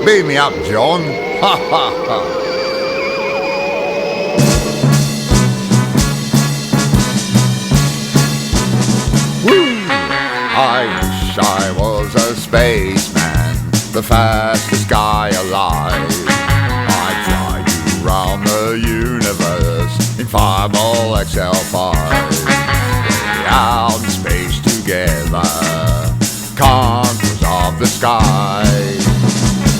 Beam me up, John. Ha ha ha. Woo! I wish I was a spaceman, the fastest guy alive. I'd fly you around the universe in Fireball XL5. Way out in space together, contours of the sky.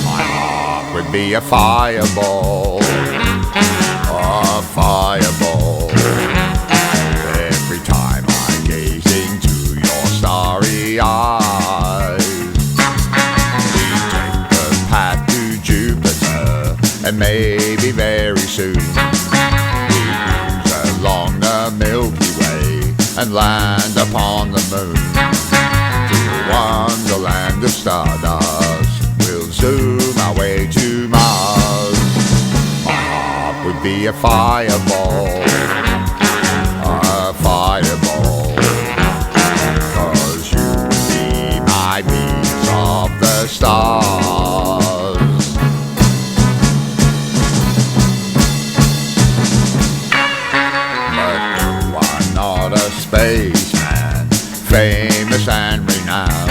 My heart would be a fireball, a fireball. Every time I gaze into your starry eyes, we take the path to Jupiter, and maybe very soon we cruise along the Milky Way and land upon the moon. To wonderland of stardust, we'll zoom our way to Mars. My heart would be a fireball, a fireball, 'cause you would be my beams of the stars. But no, I'm not a spaceman, famous and renowned.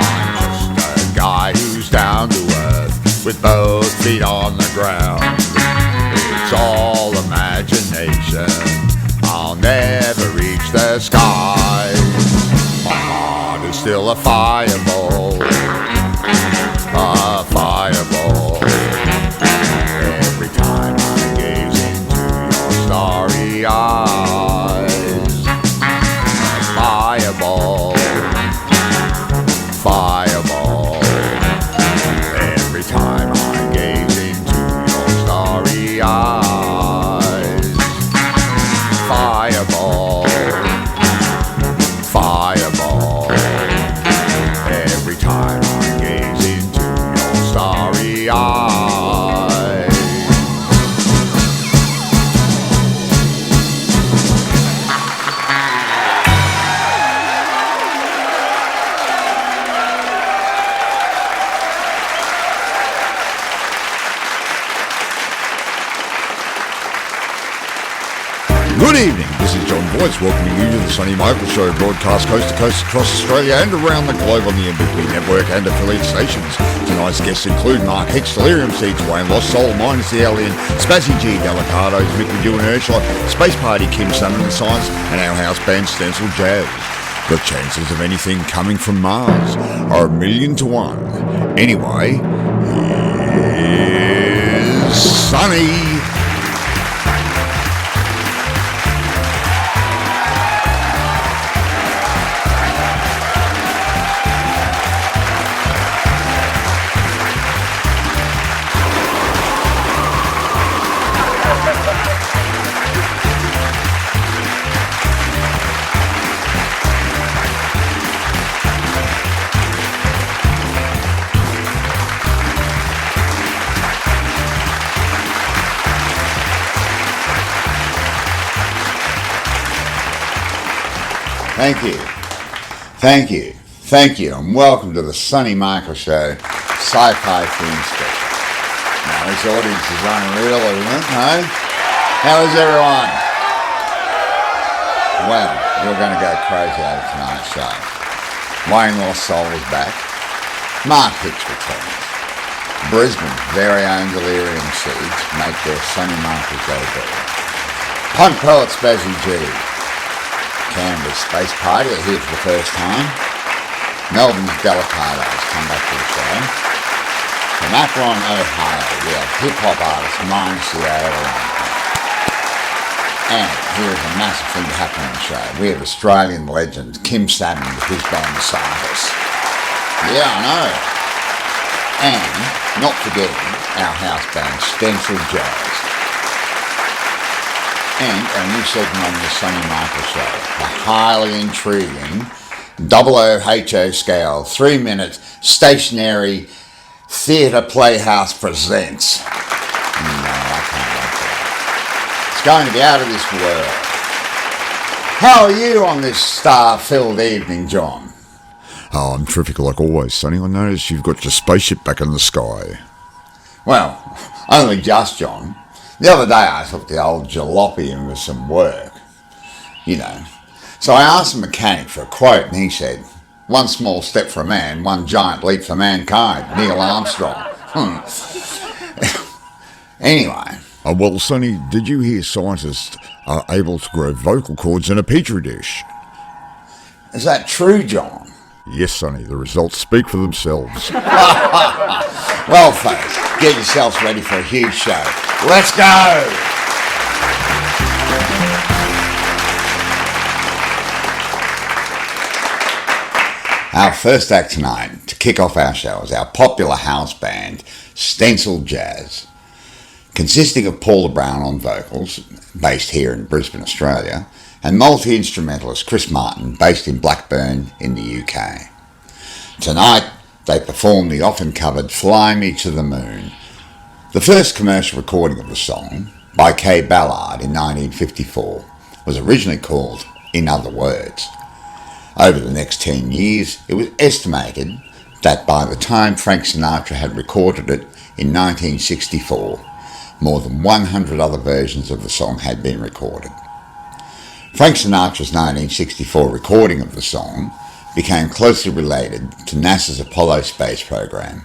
I'm just a guy who's down to earth with both feet on the ground. It's all imagination, I'll never reach the sky. My heart is still a fireball, a fireball. Every time I gaze into your starry eyes, a fireball, fireball. Every time I gaze into your starry eyes, fireball, fireball. Every time I gaze into your starry eyes. Good evening, this is John Boyce welcoming you to the Sonny Michaels Show, broadcast coast to coast across Australia and around the globe on the MVP network and affiliate stations. Tonight's guests include Mark Hicks, Delirium Seeds, Wayne Lost Soul, Minus the Alien, Spazzy G, Delicados, Mick Dew and Ursula, Space Party, Kim Summon and Science, and our house band Stencil Jazz. The chances of anything coming from Mars are 1,000,000 to 1. Anyway, here's Sonny. Thank you, thank you, thank you, and welcome to the Sonny Michaels Show, Sci-Fi theme special. Now this audience is unreal, isn't it? No? How is everyone? Well, you're going to go crazy over tonight's show. Wayne Lost Soul is back. Mark Hicks returns. Brisbane, very own Delirium Seeds make their Sonny Michaels debut. Punk Poet Spazzy G. Canberra's Space Party are here for the first time. Melbourne's Delicados come back to the show. From Akron, Ohio, we have hip-hop artist Minus the Alien. And here's a massive thing to happen on the show. We have Australian legend Kim Salmon with his band Sci-Fi. Yeah, I know. And, not forgetting, our house band Stencil Jazz. And our new segment on the Sonny Michaels Show, the highly intriguing 00HO scale 3-minute stationary theatre playhouse presents. No, I can't wait for that. It's going to be out of this world. How are you on this star-filled evening, John? Oh, I'm terrific like always, Sonny. I notice you've got your spaceship back in the sky. Well, only just, John. The other day I took the old jalopy in with some work, you know. So I asked the mechanic for a quote and he said, "One small step for a man, one giant leap for mankind, Neil Armstrong." Anyway. Well, Sonny, did you hear scientists are able to grow vocal cords in a petri dish? Is that true, John? Yes, Sonny, the results speak for themselves. Well, folks, get yourselves ready for a huge show. Let's go! Our first act tonight, to kick off our show, is our popular house band, Stencil Jazz. Consisting of Paula Brown on vocals, based here in Brisbane, Australia, and multi-instrumentalist Chris Martin, based in Blackburn in the UK. Tonight, they perform the often covered Fly Me to the Moon. The first commercial recording of the song, by Kay Ballard in 1954, was originally called In Other Words. Over the next 10 years, it was estimated that by the time Frank Sinatra had recorded it in 1964, more than 100 other versions of the song had been recorded. Frank Sinatra's 1964 recording of the song became closely related to NASA's Apollo space program.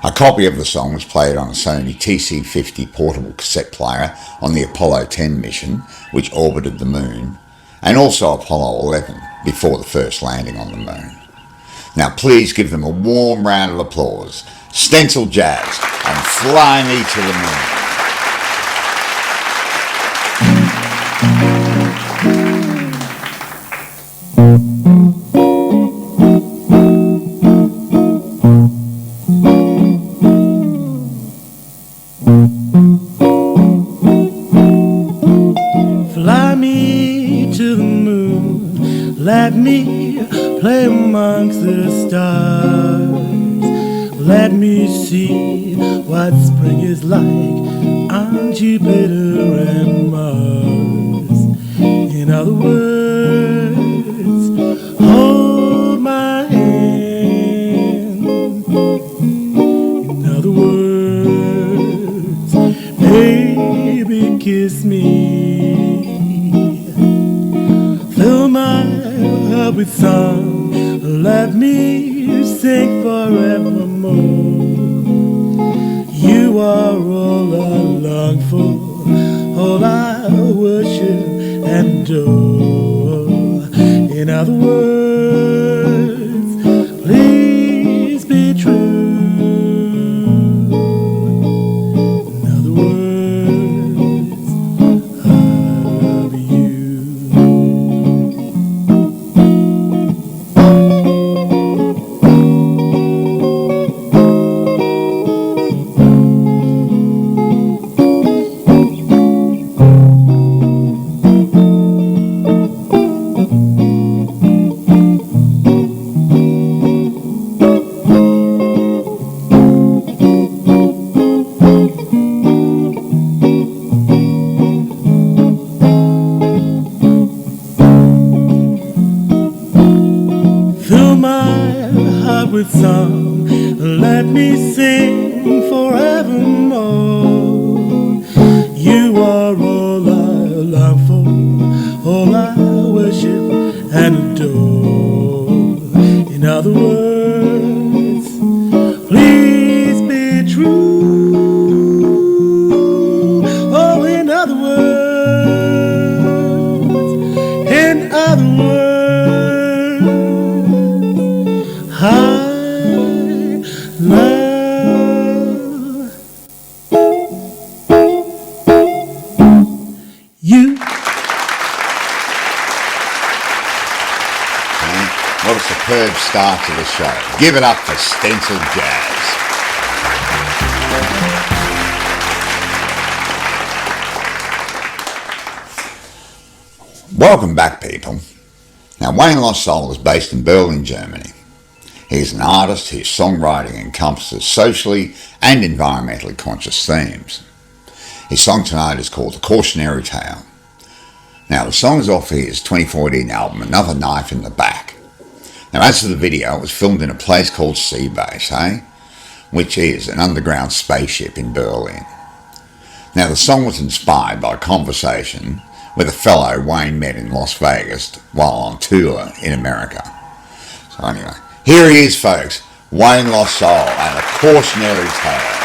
A copy of the song was played on a Sony TC-50 portable cassette player on the Apollo 10 mission, which orbited the moon, and also Apollo 11 before the first landing on the moon. Now please give them a warm round of applause. Stencil Jazz and Fly Me to the Moon. Fly me to the moon, let me play amongst the stars. Let me see what spring is like on Jupiter and Mars. In other words, hold my hand. In other words, baby, kiss me. Fill my heart with song, let me sing forevermore. You are all I long for, all I worship and adore. In other words, please be true. In other words, I love you. Fill my heart with song, let me sing forevermore. You are all I long for, all I worship and adore. In other words, please be true. Oh, in other words, in other words, I love you. What a superb start to the show. Give it up for Stencil Jazz. Welcome back, people. Now, Wayne Lost Soul was based in Berlin, Germany. He's an artist whose songwriting encompasses socially and environmentally conscious themes. His song tonight is called The Cautionary Tale. Now, the song is off his 2014 album, Another Knife in the Back. Now, as for the video, it was filmed in a place called Seabase, which is an underground spaceship in Berlin. Now, the song was inspired by a conversation with a fellow Wayne met in Las Vegas while on tour in America. So anyway, here he is, folks, Wayne Lost Soul and a cautionary tale.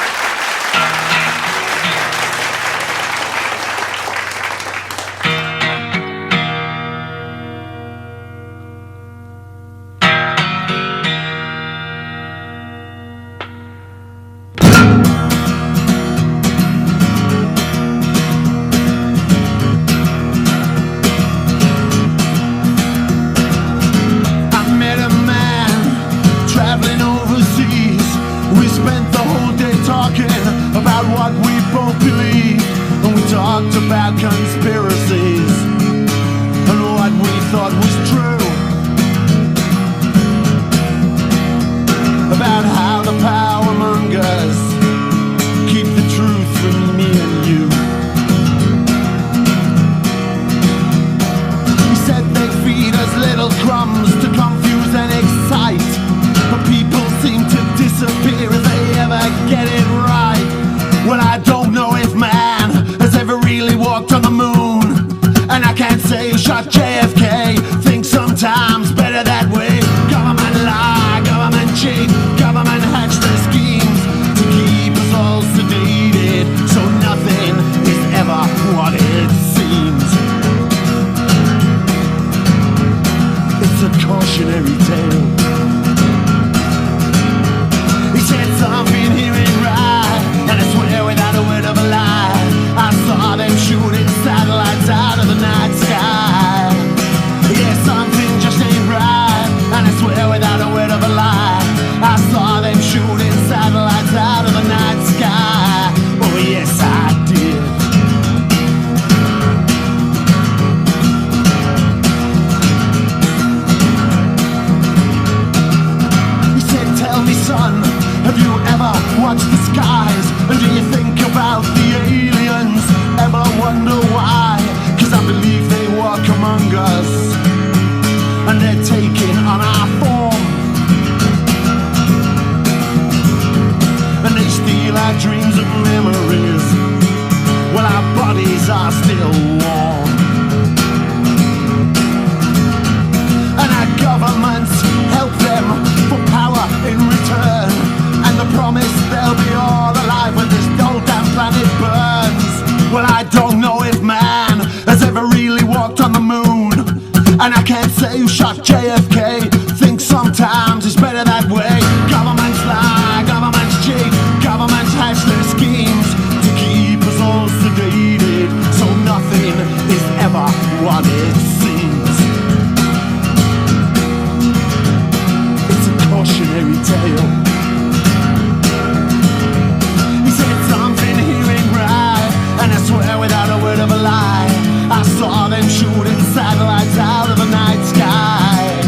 About conspiracies and what we thought was true, about how the power mongers keep the truth from me and you. He said they feed us little crumbs to confuse and excite, but people seem to disappear if they ever get it right. Well, I don't know if man has ever really walked on the moon, and I can't say who shot JFK. Think sometimes better that way. Government lie, government cheat, government hatch their schemes to keep us all sedated, so nothing is ever what it seems. It's a cautionary tale. He said something here ain't right, and I swear without a word of a lie, I saw them shooting satellites out of the night sky. Yeah, something just ain't right, and I swear without a word of a lie, I saw them shooting satellites out of the night sky. Oh yes, I did. He said, tell me son, have you ever watched the skies? And do you think about the aliens? Ever wonder why? 'Cause I believe they walk among us, and they're taking on our form, and they steal our dreams and memories while our bodies are still warm. And our governments help them for power in return, and the promise they'll be all alive when this whole damn planet burns. Well, I don't know if man has ever really walked on the moon, and I can't say who shot JFK. Think sometimes it's better that way. Governments lie, governments cheat, governments hatch their schemes to keep us all sedated, so nothing is ever what it seems. It's a cautionary tale. And I swear without a word of a lie, I saw them shooting satellites out of the night sky.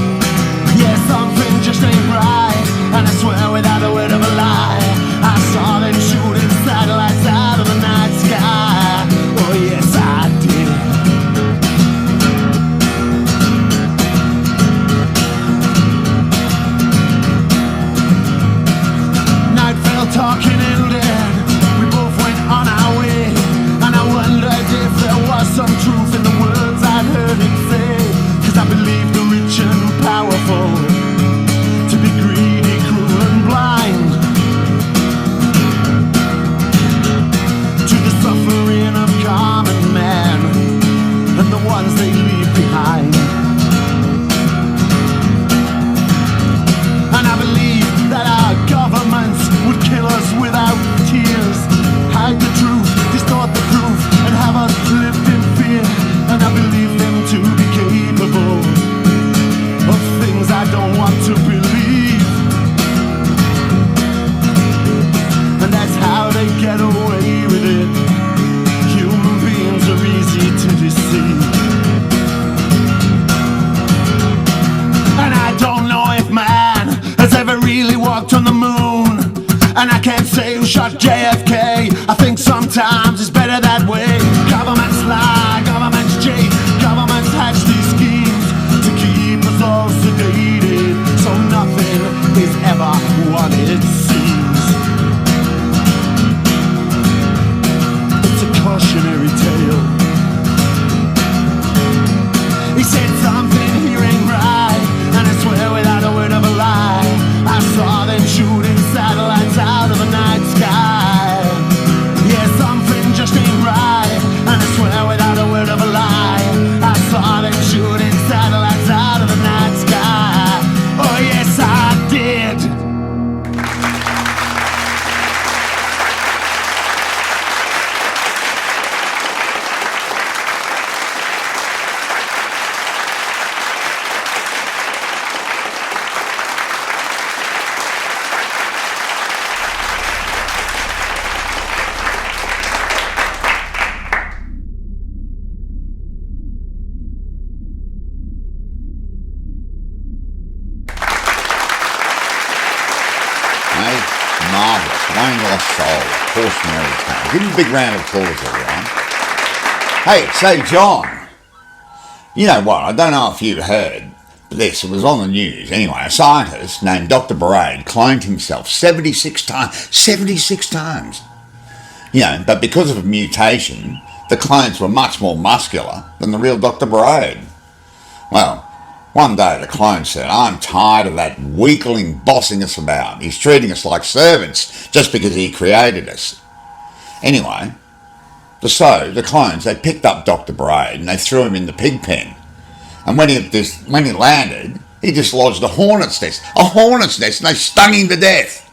Yeah, something just ain't right, and I swear without a word of a lie, I saw them shooting satellites out of the night sky. Oh yes, I did. Night fell, talking ended, we both went on our way, and I wondered if there was some truth in the words I'd heard him say. 'Cause I believe the rich and powerful to be greedy, cruel and blind to the suffering of common man and the ones they leave behind. And I believe that our governments would kill us without tears, hide the truth, distort the proof, and have us lived in fear. And I believe them to be capable of things I don't want to believe, and that's how they get away with it. Human beings are easy to deceive, and I don't know if man has ever really walked on the moon, and I can't say who shot JFK. I think sometimes it's better that way. Governments lie, governments cheat, governments hatch these schemes to keep us all sedated, marvellous. Wayne Lost Soul, Horse Mary Tone. Give him a big round of applause, everyone. Hey, so John, you know what, I don't know if you heard this, it was on the news. Anyway, a scientist named Dr. Braid cloned himself 76 times. 76 times. You know, but because of a mutation, the clones were much more muscular than the real Dr. Braid. Well, one day the clone said, I'm tired of that weakling bossing us about. He's treating us like servants just because he created us. Anyway, the clones, they picked up Dr. Braid and they threw him in the pig pen. And when he landed, he dislodged a hornet's nest. A hornet's nest, and they stung him to death.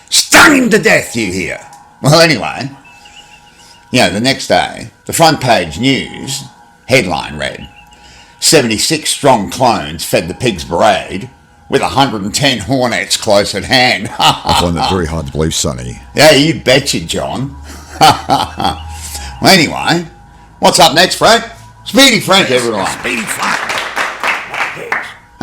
Stung him to death, you hear. Well, anyway, you know, the next day, the front page news headline read, 76 strong clones fed the pig's braid with 110 hornets close at hand. I find that very hard to believe, Sonny. Yeah, you betcha, John. Well, anyway, what's up next, Frank? Speedy Frank, everyone. Speedy Frank.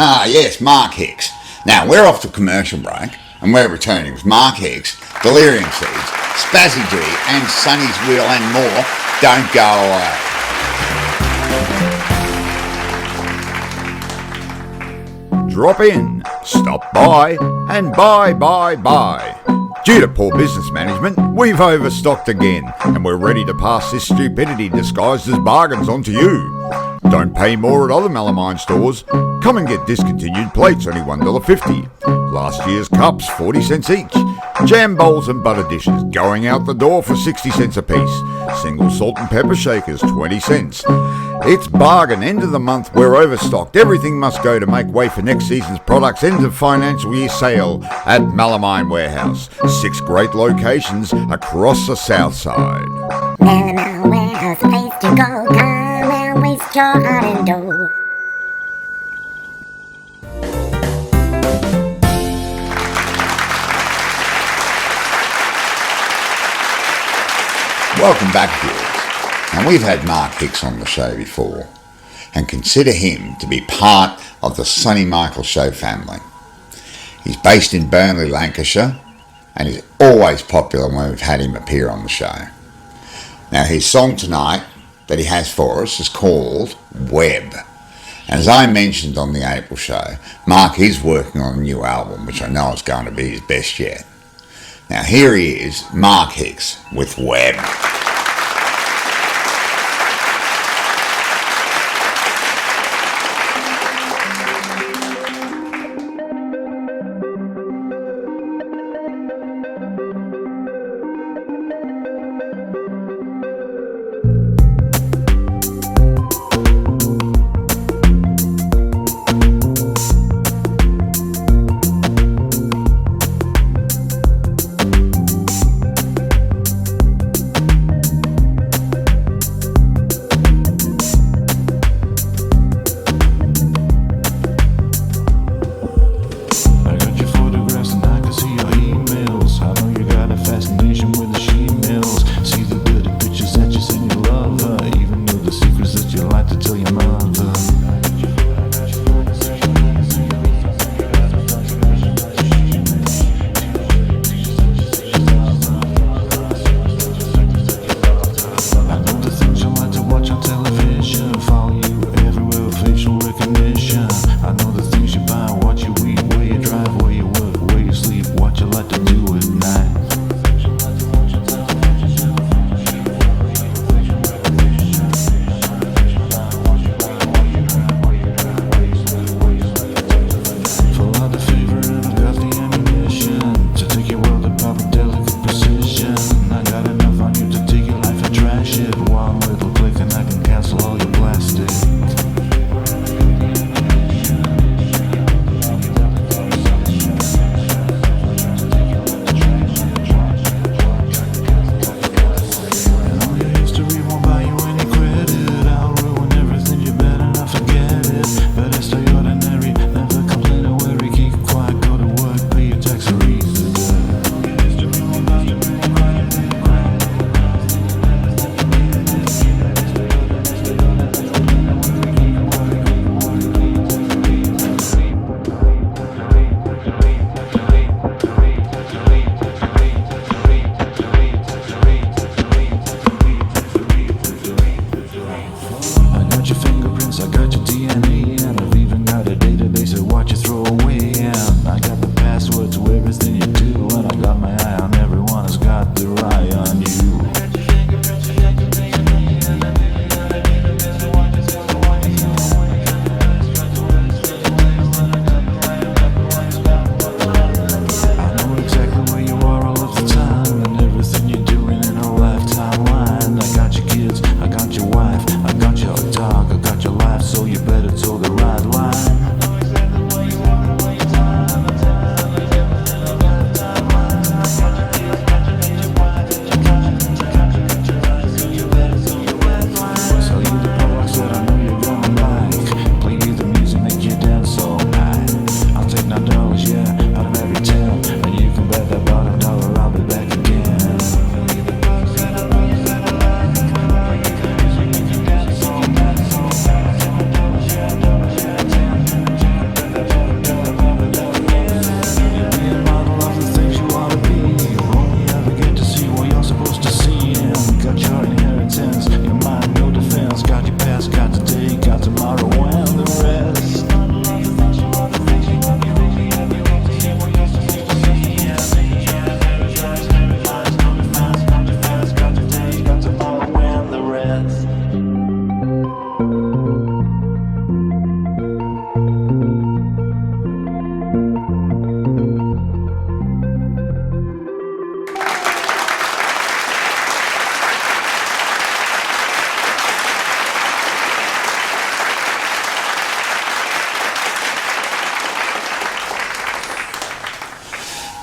Ah, yes, Mark Hicks. Now, we're off to commercial break, and we're returning with Mark Hicks, Delirium Seeds, Spazzy G, and Sonny's Wheel and more. Don't go away. Drop in, stop by, and buy. Due to poor business management, we've overstocked again, and we're ready to pass this stupidity disguised as bargains on to you. Don't pay more at other Melamine stores. Come and get discontinued plates, only $1.50. Last year's cups, 40 cents each. Jam bowls and butter dishes going out the door for 60 cents a piece. Single salt and pepper shakers, 20 cents. It's bargain, end of the month, we're overstocked. Everything must go to make way for next season's products. End of financial year sale at Melamine Warehouse. 6 great locations across the south side. Melamine Warehouse, place to go. Come and waste your heart and dough. Welcome back, viewers. Now, we've had Mark Hicks on the show before, and consider him to be part of the Sonny Michaels Show family. He's based in Burnley, Lancashire, and he's always popular when we've had him appear on the show. Now, his song tonight that he has for us is called Web. And as I mentioned on the April show, Mark is working on a new album, which I know is going to be his best yet. Now, here he is, Mark Hicks, with Web.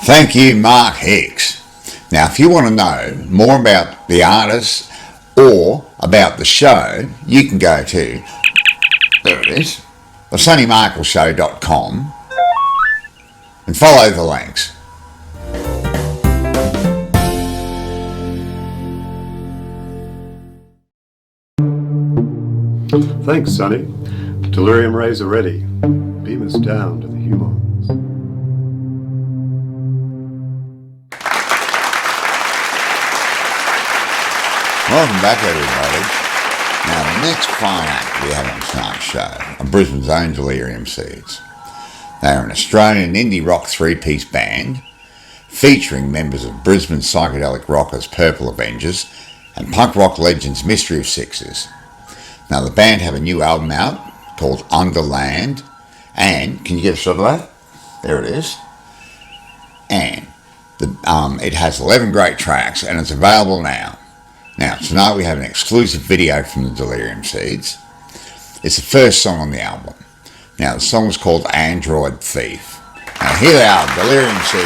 Thank you, Mark Hicks. Now, if you want to know more about the artists or about the show, you can go to, there it is, the SonnyMichaelsShow.com and follow the links. Thanks, Sonny. Delirium rays are ready. Beam us down to the humans. Welcome back, everybody. Now, the next fine act we have on tonight's show are Brisbane's own Delirium Seeds. They are an Australian indie rock three-piece band featuring members of Brisbane psychedelic rockers Purple Avengers and punk rock legends Mystery of Sixes. Now, the band have a new album out called Underland, and can you get a shot of that? There it is. And it has 11 great tracks, and it's available now. Now, tonight we have an exclusive video from the Delirium Seeds. It's the first song on the album. Now, the song is called Android Thief. Now, here they are, Delirium Seeds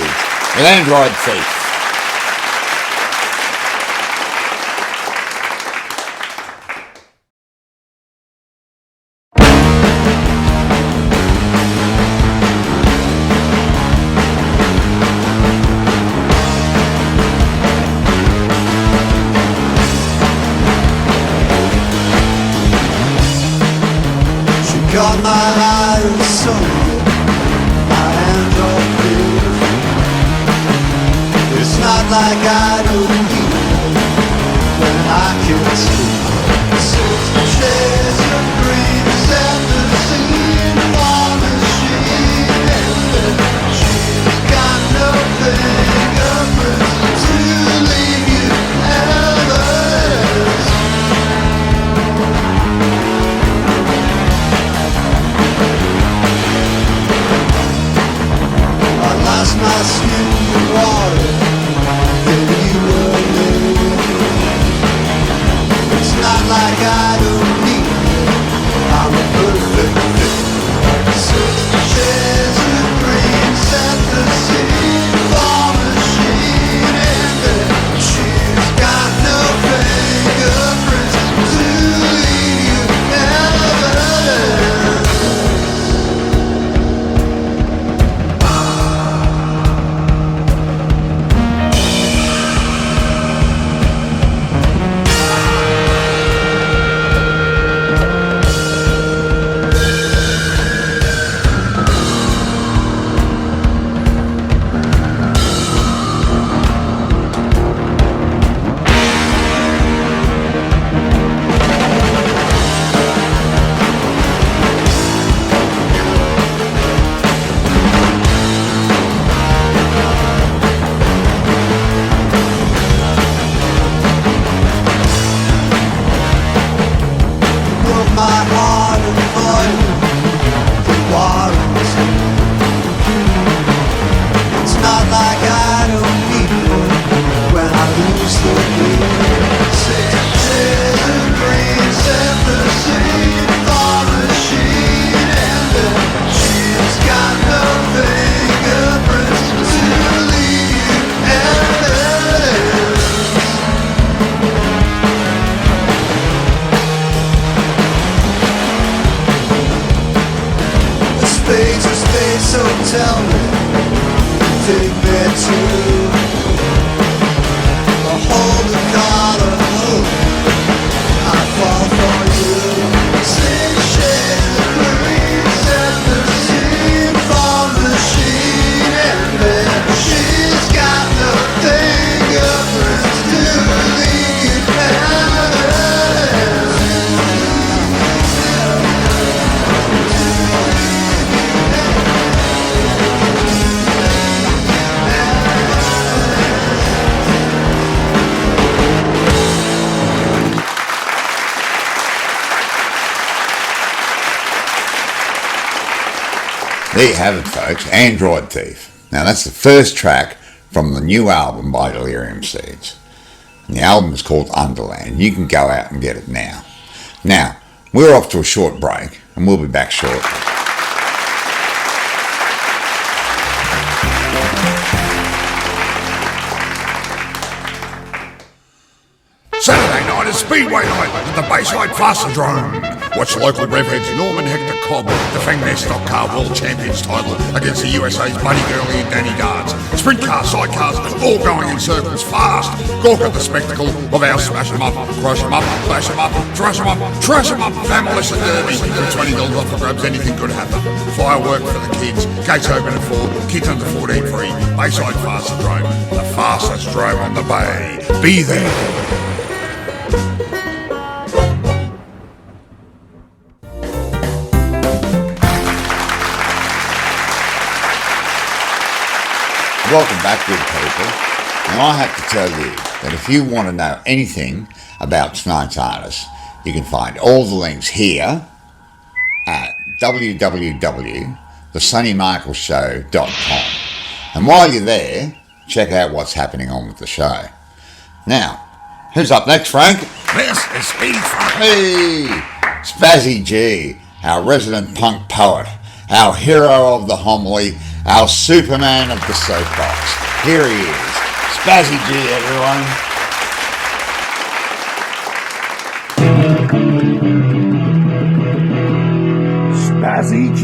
with Android Thief. Got my heart and soul, my android thief. It's not like I don't need it when I can sleep. Six shades of green, set the scene for machine. And she's got no fingerprints to leave you evidence. Lost my skin in water, then you were there. It's not like I don't need it, I'm a perfect fit. Six shades of green, set the scene for machine. And then she's got no fingerprints to leave you evidence. There you have it, folks, Android Thief. Now, that's the first track from the new album by Delirium Seeds. And the album is called Underland. You can go out and get it now. Now, we're off to a short break, and we'll be back shortly. Speedway night at the Bayside Fasterdrome. Watch local revheads Norman Hector Cobb defend their stock car world champions title against the USA's Buddy Gurley and Danny Darts. Sprint cars, sidecars, all going in circles fast. Gawk at the spectacle of our smash 'em up, crush 'em up, bash 'em up, trash 'em up, trash 'em up, Demolition Derby. For $20 off the grubs, anything could happen. Firework for the kids, gates open at 4, kids under 14 free. Bayside Fasterdrome, the fastest drome on the bay. Be there. Welcome back, good people. Now I have to tell you that if you want to know anything about tonight's artists, you can find all the links here at www.thesonnymichaelsshow.com. And while you're there, check out what's happening on with the show. Now, who's up next, Frank? This is Speedy Frank. Hey, Spazzy G, our resident punk poet, our hero of the homily, our Superman of the soapbox. Here he is, Spazzy G, everyone. Spazzy G.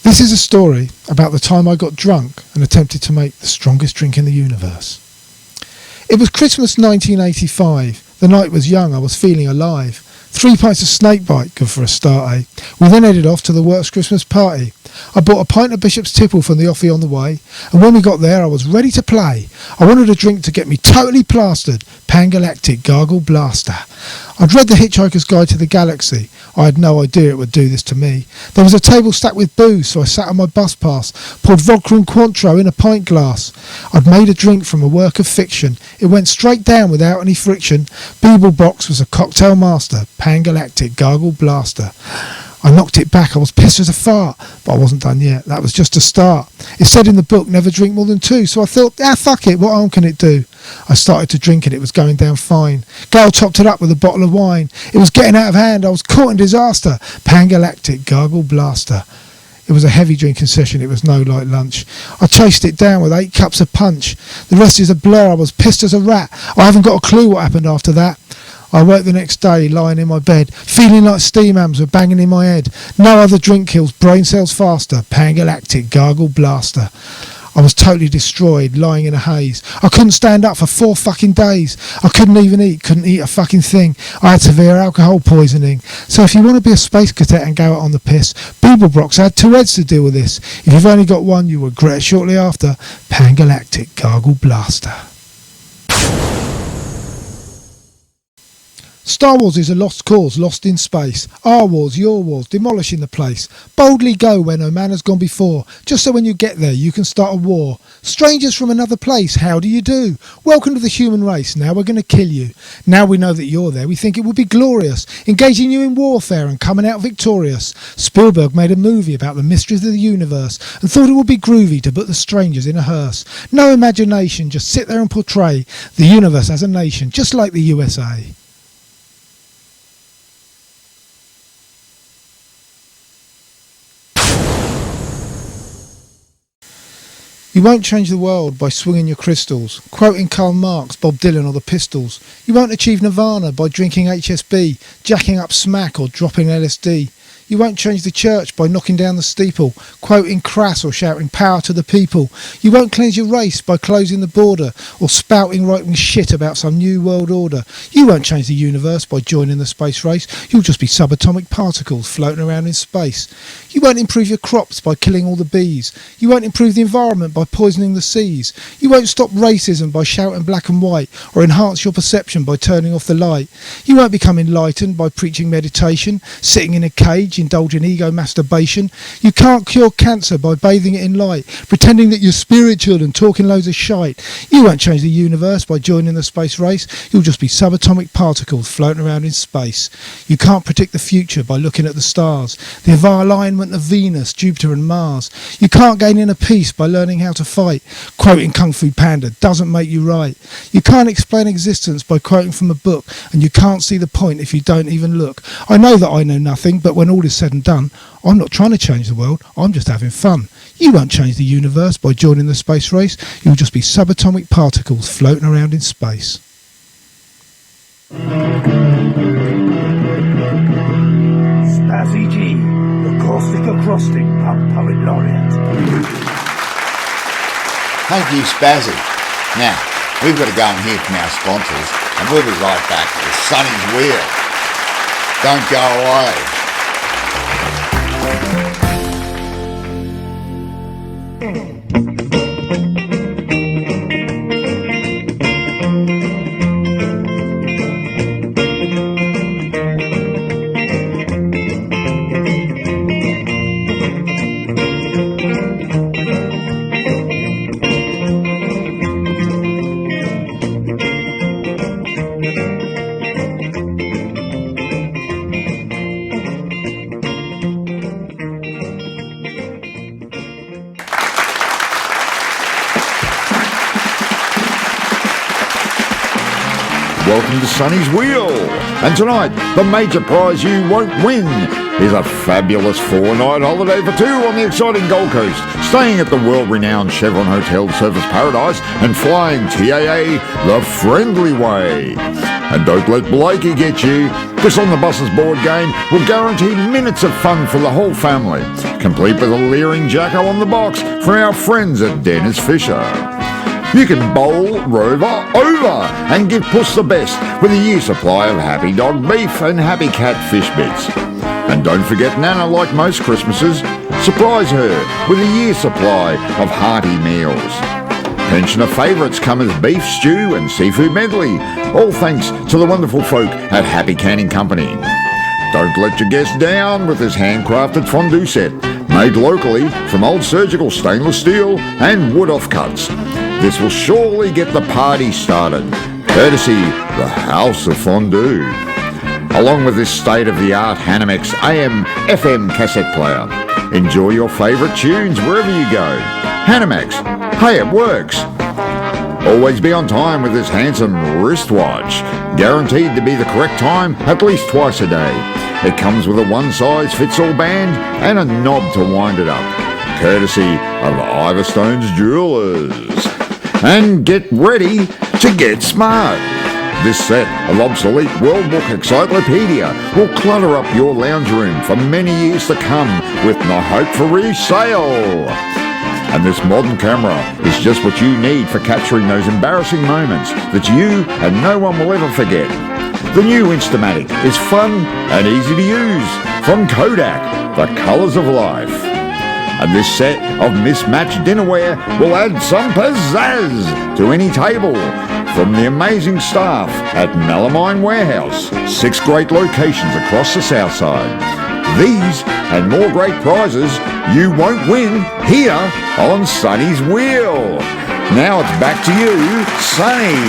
This is a story about the time I got drunk and attempted to make the strongest drink in the universe. It was Christmas 1985. The night was young, I was feeling alive. 3 pints of snakebite, good for a start, eh? We then headed off to the works Christmas party. I bought a pint of Bishop's Tipple from the offie on the way, and when we got there I was ready to play. I wanted a drink to get me totally plastered, Pangalactic Gargle Blaster. I'd read The Hitchhiker's Guide to the Galaxy. I had no idea it would do this to me. There was a table stacked with booze, so I sat on my bus pass, poured vodka and Cointreau in a pint glass. I'd made a drink from a work of fiction. It went straight down without any friction. Beeblebrox was a cocktail master, Pangalactic Gargle Blaster. I knocked it back, I was pissed as a fart, but I wasn't done yet, that was just a start. It said in the book, never drink more than 2, so I thought, fuck it, what harm can it do? I started to drink it, it was going down fine. Gail topped it up with a bottle of wine. It was getting out of hand, I was caught in disaster, Pangalactic Gargle Blaster. It was a heavy drinking session, it was no light lunch. I chased it down with 8 cups of punch. The rest is a blur, I was pissed as a rat. I haven't got a clue what happened after that. I woke the next day lying in my bed, feeling like steam hams were banging in my head. No other drink kills brain cells faster, Pangalactic Gargle Blaster. I was totally destroyed, lying in a haze. I couldn't stand up for 4 fucking days. I couldn't even eat, couldn't eat a fucking thing. I had severe alcohol poisoning. So if you want to be a space cadet and go out on the piss, Beeblebrox had 2 heads to deal with this. If you've only got one, you'll regret it shortly after. Pangalactic Gargle Blaster. Star Wars is a lost cause, lost in space. Our wars, your wars, demolishing the place. Boldly go where no man has gone before, just so when you get there you can start a war. Strangers from another place, how do you do? Welcome to the human race, now we're going to kill you. Now we know that you're there, we think it would be glorious, engaging you in warfare and coming out victorious. Spielberg made a movie about the mysteries of the universe and thought it would be groovy to put the strangers in a hearse. No imagination, just sit there and portray the universe as a nation, just like the USA. You won't change the world by swinging your crystals, quoting Karl Marx, Bob Dylan or the Pistols. You won't achieve nirvana by drinking HSB, jacking up smack or dropping LSD. You won't change the church by knocking down the steeple, quoting Crass or shouting power to the people. You won't cleanse your race by closing the border or spouting right-wing shit about some new world order. You won't change the universe by joining the space race. You'll just be subatomic particles floating around in space. You won't improve your crops by killing all the bees. You won't improve the environment by poisoning the seas. You won't stop racism by shouting black and white or enhance your perception by turning off the light. You won't become enlightened by preaching meditation, sitting in a cage, indulge in ego masturbation. You can't cure cancer by bathing it in light, pretending that you're spiritual and talking loads of shite. You won't change the universe by joining the space race. You'll just be subatomic particles floating around in space. You can't predict the future by looking at the stars, the alignment of Venus, Jupiter and Mars. You can't gain inner peace by learning how to fight. Quoting Kung Fu Panda doesn't make you right. You can't explain existence by quoting from a book, and you can't see the point if you don't even look. I know that I know nothing, but when all is said and done, I'm not trying to change the world, I'm just having fun. You won't change the universe by joining the space race, you'll just be subatomic particles floating around in space. Spazzy G, the caustic acrostic pub poet laureate. Thank you, Spazzy. Now, we've got to go and hear from our sponsors, and we'll be right back with Sonny's Wheel. Don't go away. Welcome to Sonny's Wheel, and tonight the major prize you won't win is a fabulous 4-night holiday for two on the exciting Gold Coast, staying at the world-renowned Chevron Hotel Surfers Paradise and flying TAA the friendly way. And don't let Blakey get you. This On the Buses board game will guarantee minutes of fun for the whole family, complete with a leering jacko on the box from our friends at Dennis Fisher. You can bowl Rover over and give Puss the best with a year's supply of Happy Dog beef and Happy Cat fish bits. And don't forget Nana, like most Christmases, surprise her with a year's supply of hearty meals. Pensioner favourites come as beef stew and seafood medley, all thanks to the wonderful folk at Happy Canning Company. Don't let your guests down with this handcrafted fondue set, made locally from old surgical stainless steel and wood offcuts. This will surely get the party started, courtesy the House of Fondue. Along with this state-of-the-art Hanimex AM/FM cassette player. Enjoy your favourite tunes wherever you go. Hanimex, hey, it works. Always be on time with this handsome wristwatch, guaranteed to be the correct time at least twice a day. It comes with a one-size-fits-all band and a knob to wind it up, courtesy of Iverstone's Jewelers. And get ready to get smart. This set of obsolete World Book Encyclopedia will clutter up your lounge room for many years to come with no hope for resale. And this modern camera is just what you need for capturing those embarrassing moments that you and no one will ever forget. The new Instamatic is fun and easy to use from Kodak, the colours of life. And this set of mismatched dinnerware will add some pizzazz to any table from the amazing staff at Melamine Warehouse, 6 great locations across the south side. These and more great prizes you won't win here on Sonny's Wheel. Now it's back to you, Sonny.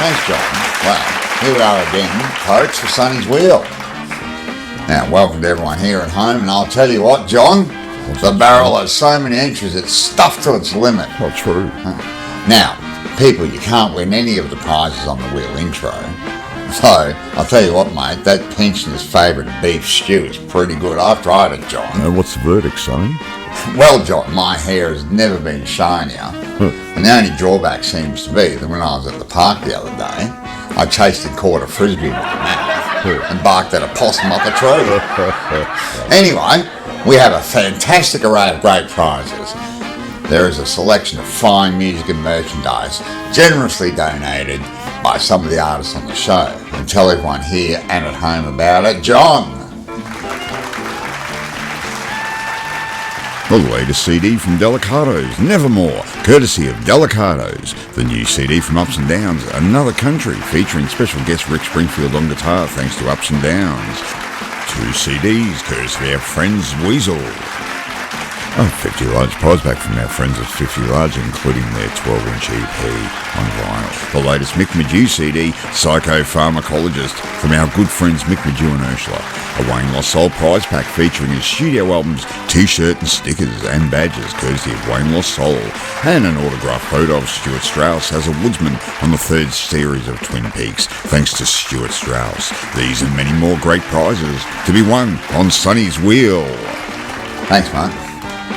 Thanks, John. Well, here we are again, folks, for Sonny's Wheel. Now, welcome to everyone here at home, and I'll tell you what, John, the barrel has so many entries, it's stuffed to its limit. Oh, true. Now, people, you can't win any of the prizes on the wheel intro. So, I'll tell you what, mate, that pensioner's favourite beef stew is pretty good. I've tried it, John. What's the verdict, Sonny? Well, John, my hair has never been shinier. And the only drawback seems to be that when I was at the park the other day, I chased and caught a frisbee with my mouth and barked at a possum up a tree. Anyway, we have a fantastic array of great prizes. There is a selection of fine music and merchandise generously donated by some of the artists on the show. And tell everyone here and at home about it, John. The latest CD from Delicados, Nevermore, courtesy of Delicados. The new CD from Ups and Downs, Another Country, featuring special guest Rick Springfield on guitar, thanks to Ups and Downs. 2 CDs, courtesy of our friends Weasel. A 50 large prize pack from our friends at 50 Large, including their 12-inch EP on vinyl. The latest Mick Magew CD, Psychopharmacologist, from our good friends Mick Magew and Ursula. A Wayne Lost Soul prize pack featuring his studio albums, t-shirt and stickers and badges, courtesy of Wayne Lost Soul. And an autographed photo of Stuart Strauss as a woodsman on the third series of Twin Peaks, thanks to Stuart Strauss. These and many more great prizes to be won on Sonny's Wheel. Thanks, mate.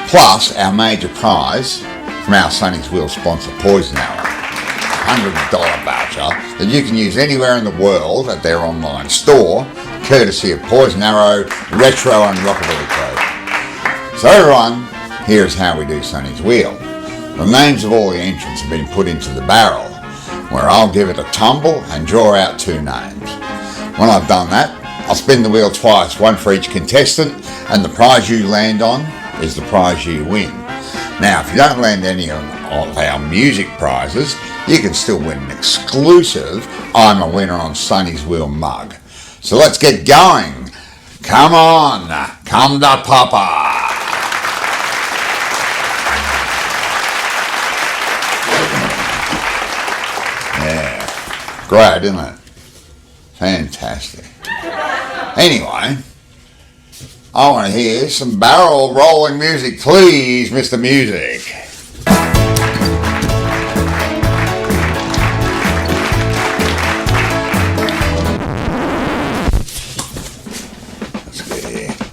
Plus, our major prize from our Sonny's Wheel sponsor, Poison Arrow, $100 voucher that you can use anywhere in the world at their online store, courtesy of Poison Arrow, Retro and Rockabilly Code. So everyone, here's how we do Sonny's Wheel. The names of all the entrants have been put into the barrel, where I'll give it a tumble and draw out 2 names. When I've done that, I'll spin the wheel twice, one for each contestant, and the prize you land on is the prize you win. Now, if you don't land any of our music prizes, you can still win an exclusive I'm a Winner on Sonny's Wheel mug. So let's get going. Come on, come to Papa. Yeah, great, isn't it? Fantastic. Anyway, I want to hear some barrel rolling music, please, Mr. Music.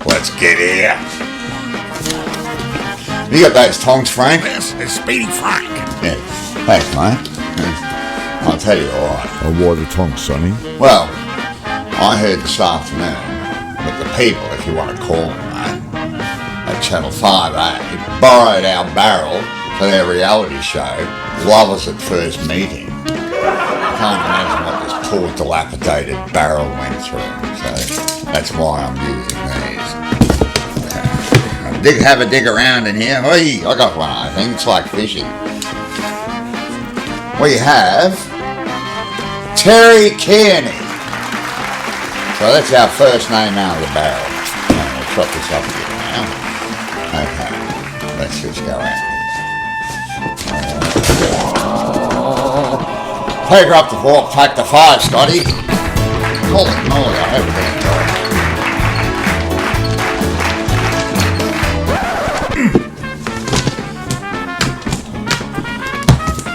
Let's get here. You got those tongs, Frank? This is Speedy Frank. Yeah, thanks, mate. I'll tell you all right. Oh, why the tongue, Sonny? Well, I heard this afternoon that the people, if you want to call them, mate, at Channel 5A borrowed our barrel for their reality show, Lovers at First Meeting. I can't imagine what this poor dilapidated barrel went through, so that's why I'm using these. Have a dig around in here. Oi, I got one, I think. It's like fishing. We have Terry Kearney. So that's our first name out of the barrel. And we'll chop this up again now. Okay, let's just go out. Take her up the 4, pack the 5, Scotty. Holy moly, I hope we enjoy it.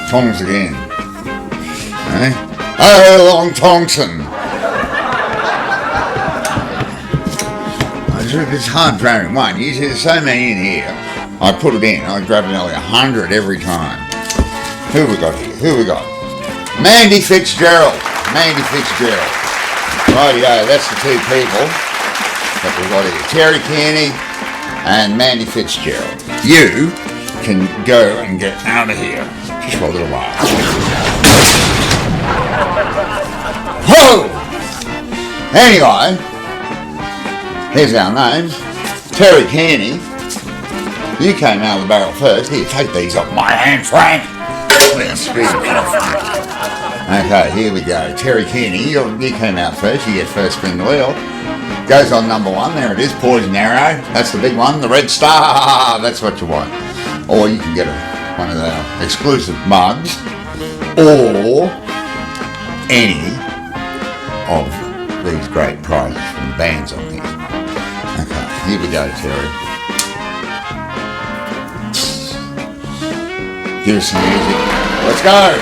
Tongs again. Eh? Oh, Long Tongson. It's hard grabbing one. Usually there's so many in here. I put it in. I grab nearly 100 every time. Who we got here? Who we got? Mandy Fitzgerald. Mandy Fitzgerald. Rightio, that's the 2 people that we've got here. Terry Kearney and Mandy Fitzgerald. You can go and get out of here just for a little while. Whoa! Anyway, here's our names. Terry Kearney. You came out of the barrel first. Here, take these off my hand, Frank. Okay, here we go. Terry Kearney, you came out first. You get first spin the wheel. Goes on number 1. There it is. Poison Arrow. That's the big one. The red star. That's what you want. Or you can get one of our exclusive mugs. Or any of these great prizes from the bands on here. Okay, here we go, Terry. Give us some music. Let's go!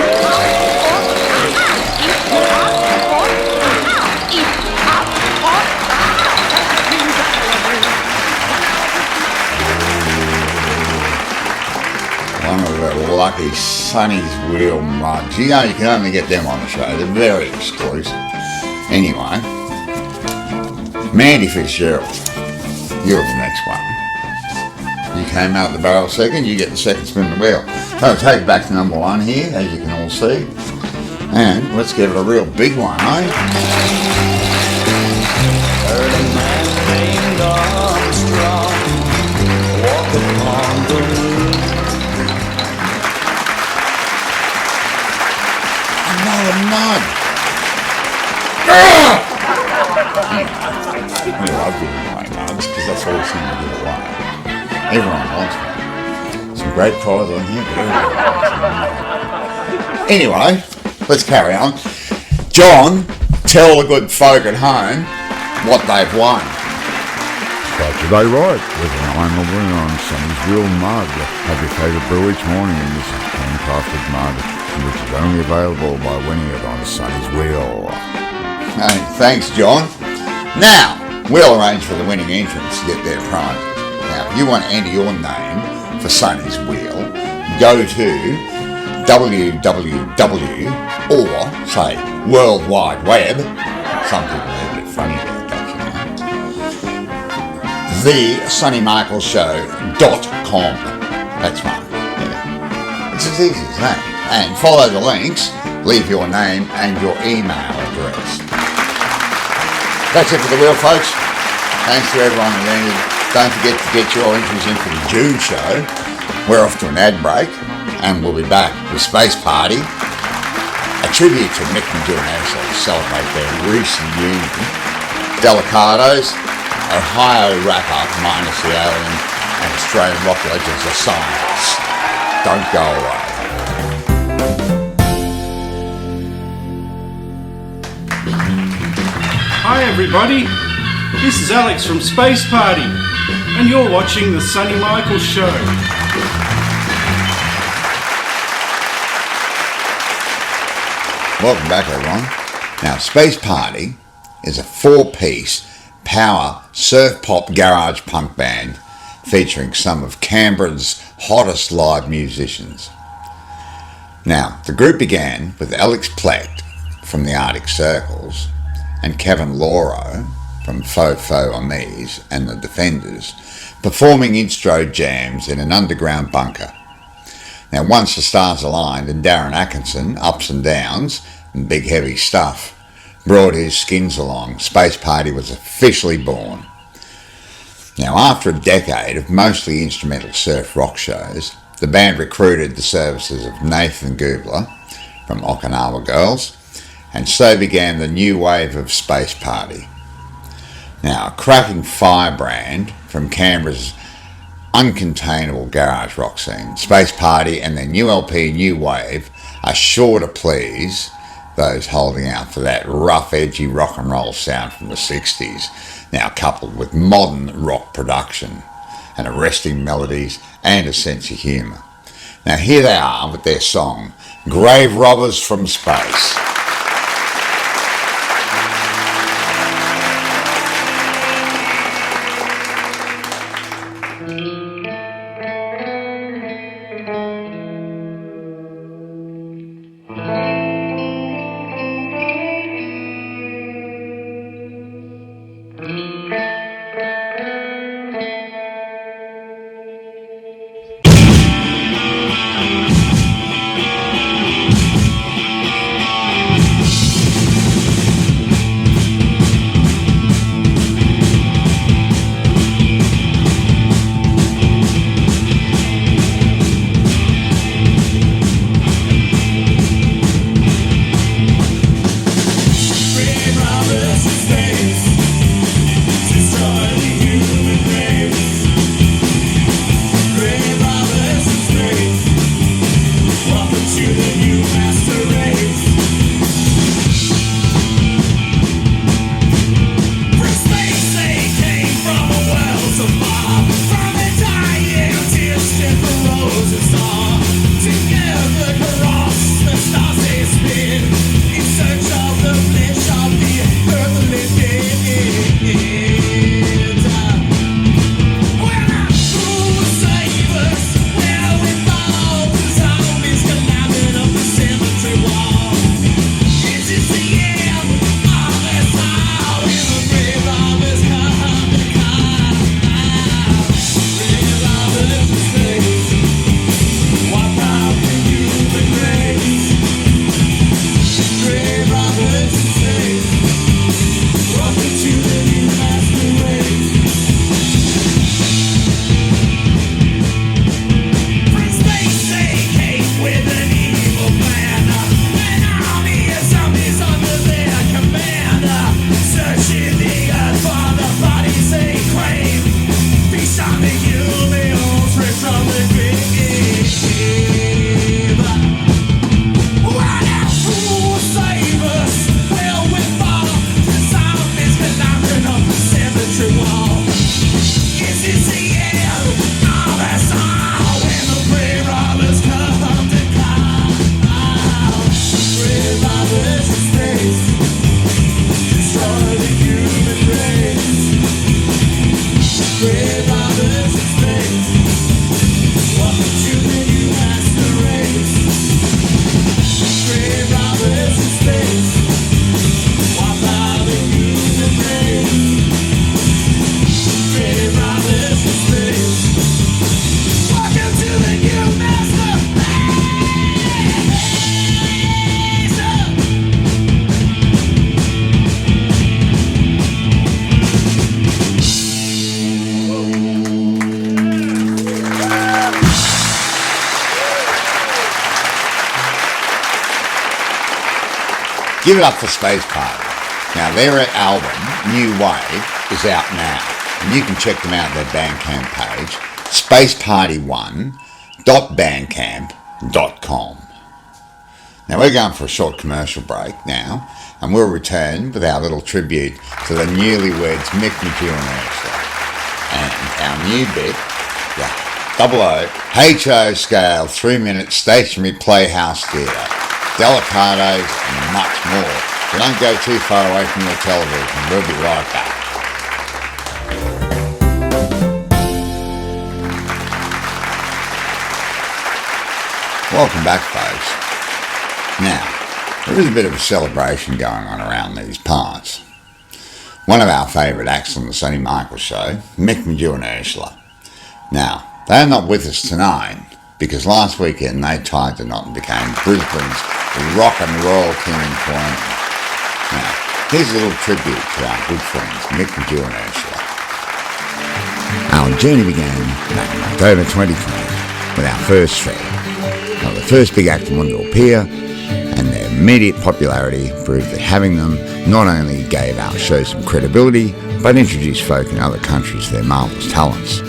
One of the lucky Sonny's Wheel mugs. You know, you can only get them on the show. They're very exclusive. Anyway, Mandy Fitzgerald, you're the next one. You came out the barrel second, you get the second spin of the wheel. So I'll take it back to number 1 here, as you can all see. And let's give it a real big one, eh? Early man named Armstrong, walking on the moon. Another mug. I love giving away mugs because that's all we seem to give away. Everyone wants one. Some great prize on here. But anyway, let's carry on. John, tell the good folk at home what they've won. Start your day right with an iron winner on Sonny's Real Mug. Have your favourite brew each morning in this handcrafted mug, which is only available by winning it on Sonny's Wheel. Hey, thanks, John. Now, we'll arrange for the winning entrants to get their prizes. Now, if you want to enter your name for Sonny's Wheel, go to www or say World Wide Web. Some people are a bit funny about that, you know. TheSonnyMichaelsShow.com. That's right. Yeah. It's as easy as that. And follow the links. Leave your name and your email address. That's it for the wheel, folks. Thanks to everyone who entered. Don't forget to get your entries in for the June show. We're off to an ad break, and we'll be back with Space Party, a tribute to Mick and June Ashley to celebrate their recent union. Delicados, Ohio wrap-up minus the alien, and Australian rock legends of science. Don't go away. Hi everybody, this is Alex from Space Party, and you're watching the Sonny Michaels Show. Welcome back, everyone. Now, Space Party is a 4-piece power surf pop garage punk band featuring some of Canberra's hottest live musicians. Now, the group began with Alex Plecht from the Arctic Circles and Kevin Lauro from Faux Amis and the Defenders performing instro jams in an underground bunker. Now, once the stars aligned and Darren Atkinson, Ups and Downs and Big Heavy Stuff, brought his skins along, Space Party was officially born. Now, after a decade of mostly instrumental surf rock shows, the band recruited the services of Nathan Gubler from Okinawa Girls, and so began the new wave of Space Party. Now, a cracking firebrand from Canberra's uncontainable garage rock scene, Space Party and their new LP New Wave are sure to please those holding out for that rough, edgy rock and roll sound from the 60s, now coupled with modern rock production and arresting melodies and a sense of humour. Now, here they are with their song, Grave Robbers from Space. Give it up for Space Party. Now, their album, New Wave, is out now, and you can check them out at their Bandcamp page, spaceparty1.bandcamp.com. Now, we're going for a short commercial break now, and we'll return with our little tribute to the newlyweds Mick McGill and Ursula. And our new bit, the 00 HO scale 3-minute stationary playhouse theatre, delicados and much more. So don't go too far away from your television. We'll be right back. Welcome back, folks. Now, there is a bit of a celebration going on around these parts. One of our favourite acts on the Sonny Michaels Show, Mick McGill and Ursula. Now, they're not with us tonight because last weekend they tied the knot and became Brisbane's rock and roll king and queen. Now, here's a little tribute to our good friends Mick McGill and Ursula. Our journey began back in October 2020 with our first fair. They were the first big act to want to appear, and their immediate popularity proved that having them not only gave our show some credibility, but introduced folk in other countries to their marvellous talents.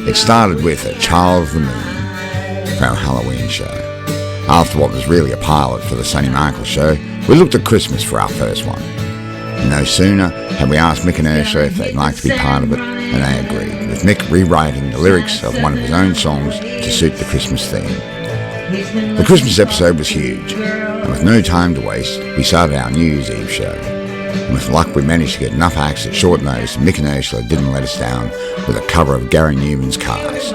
It started with a Child of the Moon for our Halloween show. After what was really a pilot for the Sonny Michaels Show, we looked at Christmas for our first one. And no sooner had we asked Mick and Ursula if they'd like to be part of it, and they agreed, with Mick rewriting the lyrics of one of his own songs to suit the Christmas theme. The Christmas episode was huge, and with no time to waste, we started our New Year's Eve show. And with luck, we managed to get enough acts at short notice, Mick and Ursula didn't let us down with a cover of Gary Newman's Cars.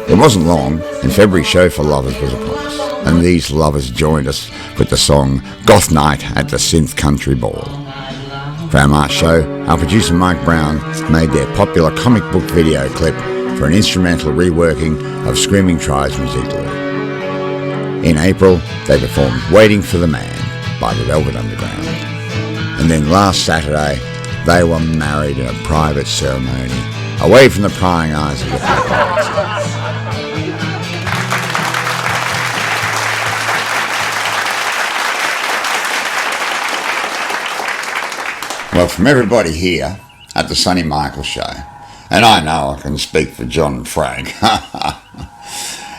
It wasn't long, and February's show for lovers was upon us, and these lovers joined us with the song Goth Night at the Synth Country Ball. For our March show, our producer Mike Brown made their popular comic book video clip for an instrumental reworking of Screaming Tribesman's Igloo. In April, they performed Waiting for the Man by the Velvet Underground. And then last Saturday, they were married in a private ceremony, away from the prying eyes of the paparazzi. Well, from everybody here at the Sonny Michaels Show, and I know I can speak for John and Frank,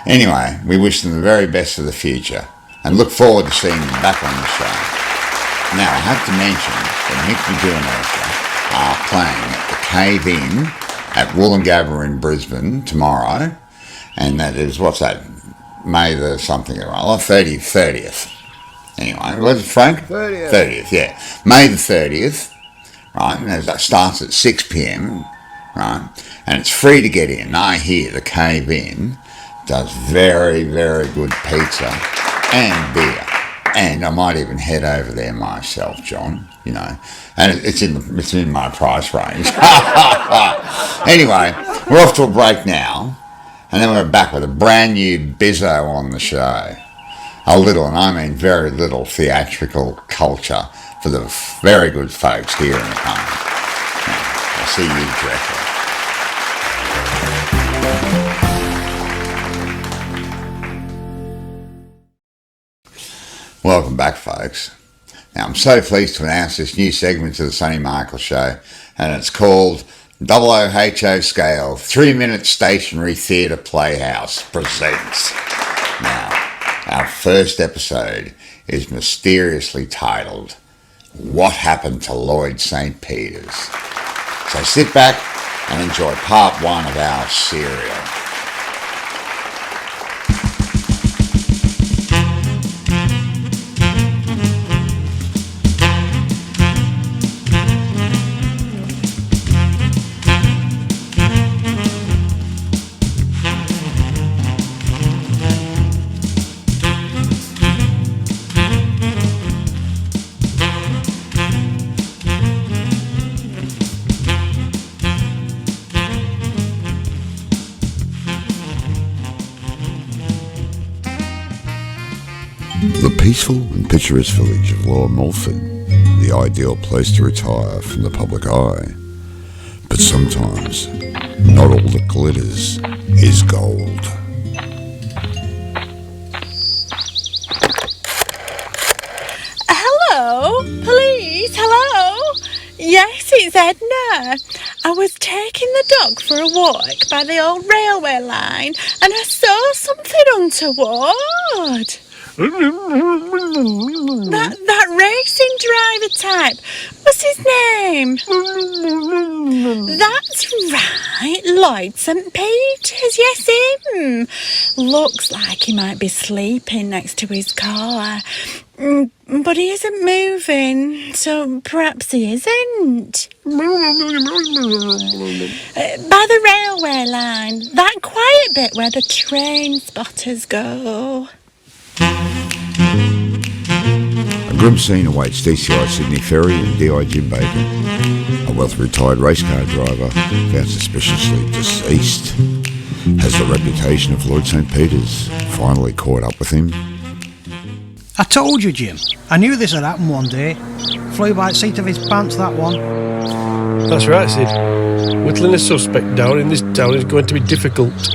anyway, we wish them the very best for the future and look forward to seeing them back on the show. Now, I have to mention that Mick McGill and Ursula are playing at the Cave Inn at Woolloongabba in Brisbane tomorrow, and that is, what's that, May the something or other, 30th. Anyway, was it Frank? 30th, yeah. May the 30th, right, and that starts at 6 p.m, right, and it's free to get in. I hear the Cave Inn does very, very good pizza and beer. And I might even head over there myself, John, you know. And it's in my price range. Anyway, we're off to a break now. And then we're back with a brand new bizzo on the show. A little, and I mean very little, theatrical culture for the very good folks here in the home. I'll see you directly. Welcome back, folks. Now, I'm so pleased to announce this new segment to the Sonny Michaels Show, and it's called 00 HO Scale 3-minute stationary theatre playhouse presents. Now, our first episode is mysteriously titled, What Happened to Lloyd St. Peter's? So sit back and enjoy part one of our serial. The peaceful and picturesque village of Lower Mulford, the ideal place to retire from the public eye. But sometimes, not all that glitters is gold. Hello, right, hello. Yes, it's Edna. I was taking the dog for a walk by the old railway line and I saw something untoward. That racing driver type. What's his name? That's right, Lloyd St. Peters. Yes, him. Looks like he might be sleeping next to his car. But he isn't moving, so perhaps he isn't. By the railway line, that quiet bit where the train spotters go. A grim scene awaits DCI Sydney Ferry and DI Jim Bacon. A wealthy retired race car driver, found suspiciously deceased, has the reputation of Lloyd St. Peters finally caught up with him. I told you, Jim. I knew this would happen one day. Flew by the seat of his pants, that one. That's right, Sid. Whittling a suspect down in this town is going to be difficult.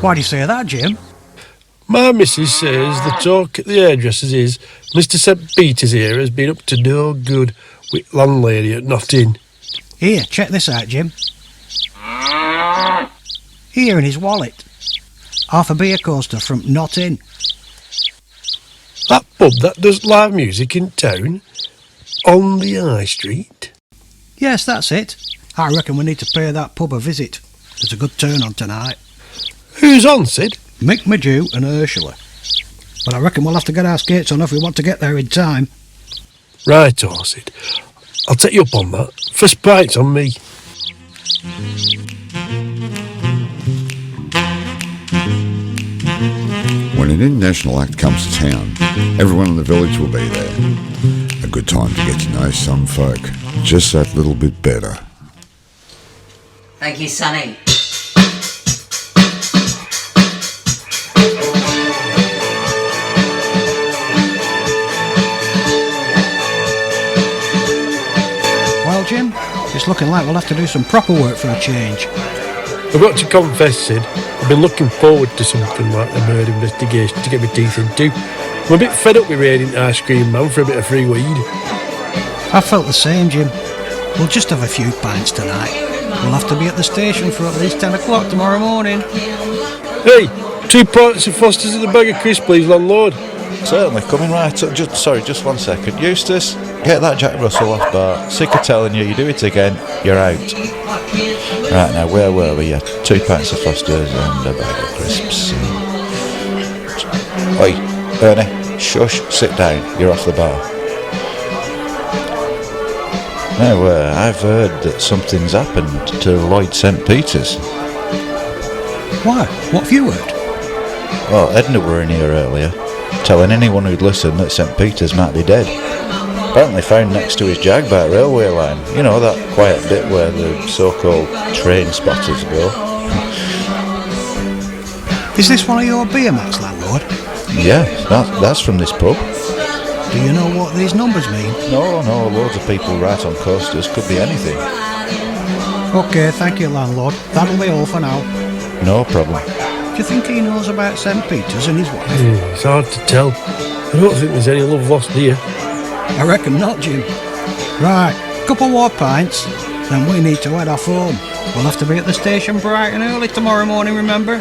Why do you say that, Jim? My missus says the talk at the hairdresser's is Mr. St. Peters here has been up to no good with landlady at Notting. Here, check this out, Jim. Here in his wallet. Half a beer coaster from Notting. That pub that does live music in town? On the High Street? Yes, that's it. I reckon we need to pay that pub a visit. There's a good turn on tonight. Who's on, Sid? Mick Madew and Ursula. But I reckon we'll have to get our skates on if we want to get there in time. Right, Sid. I'll take you up on that. First bite's on me. When an international act comes to town, everyone in the village will be there. A good time to get to know some folk just that little bit better. Thank you, Sonny. Well, Jim, it's looking like we'll have to do some proper work for a change. I've got to confess, Sid, I've been looking forward to something like the murder investigation to get my teeth into. I'm a bit fed up with raiding Ice Cream Man for a bit of free weed. I felt the same, Jim. We'll just have a few pints tonight. We'll have to be at the station for at least 10 o'clock tomorrow morning. Hey, 2 pints of Foster's and a bag of crisps, please, landlord. Certainly, coming right up. Just 1 second. Eustace, get that Jack Russell off bar. Sick of telling you do it again, you're out. Right, now, where were we? 2 pints of Foster's and a bag of crisps. Oi, Ernie, shush, sit down, you're off the bar. Now, I've heard that something's happened to Lloyd St. Peters. Why? What have you heard? Well, Edna were in here earlier, telling anyone who'd listen that St. Peters might be dead. Apparently found next to his jag by a railway line. You know, that quiet bit where the so-called train spotters go. Is this one of your beer mats, landlord? Yeah, that's from this pub. Do you know what these numbers mean? No, loads of people write on coasters. Could be anything. OK, thank you, landlord. That'll be all for now. No problem. Do you think he knows about St. Peters and his wife? It's hard to tell. I don't think there's any love lost here. I reckon not, Jim. Right, couple more pints, then we need to head off home. We'll have to be at the station bright and early tomorrow morning, remember?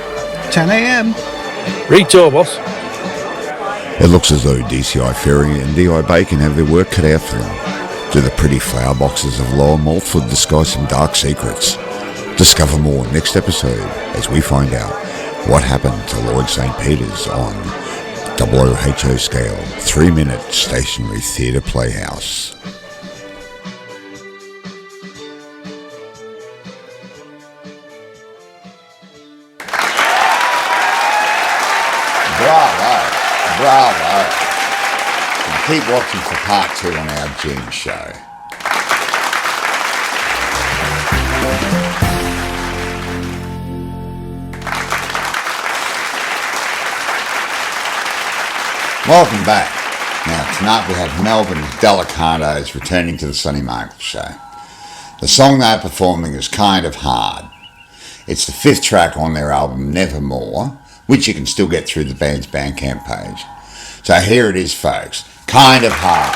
10 a.m. Rito, boss. It looks as though DCI Ferry and DI Bacon have their work cut out for them. Do the pretty flower boxes of Lower Maltford disguise some dark secrets? Discover more next episode as we find out what happened to Lloyd St. Peters on WHO scale 3-minute stationary theatre playhouse. Bravo. And keep watching for part 2 on our June show. Welcome back. Now tonight we have Melbourne's Delicados returning to the Sonny Michaels Show. The song they're performing is Kind of Hard. It's the 5th track on their album Nevermore, which you can still get through the band's Bandcamp page. So here it is, folks. Kind of Hard.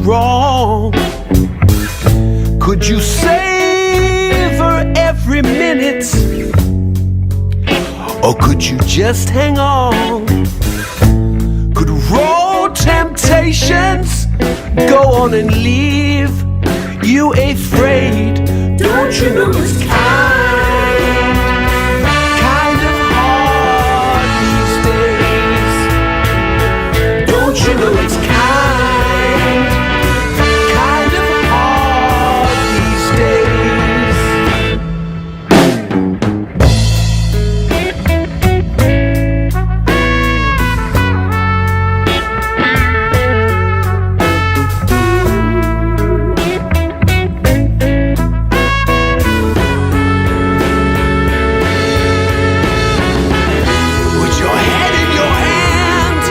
wrong? Could you savor every minute? Or could you just hang on? Could road temptations go on and leave you afraid? Don't you know it's kind of hard these days? Don't you know it's kind of hard these days? With your head in your hand,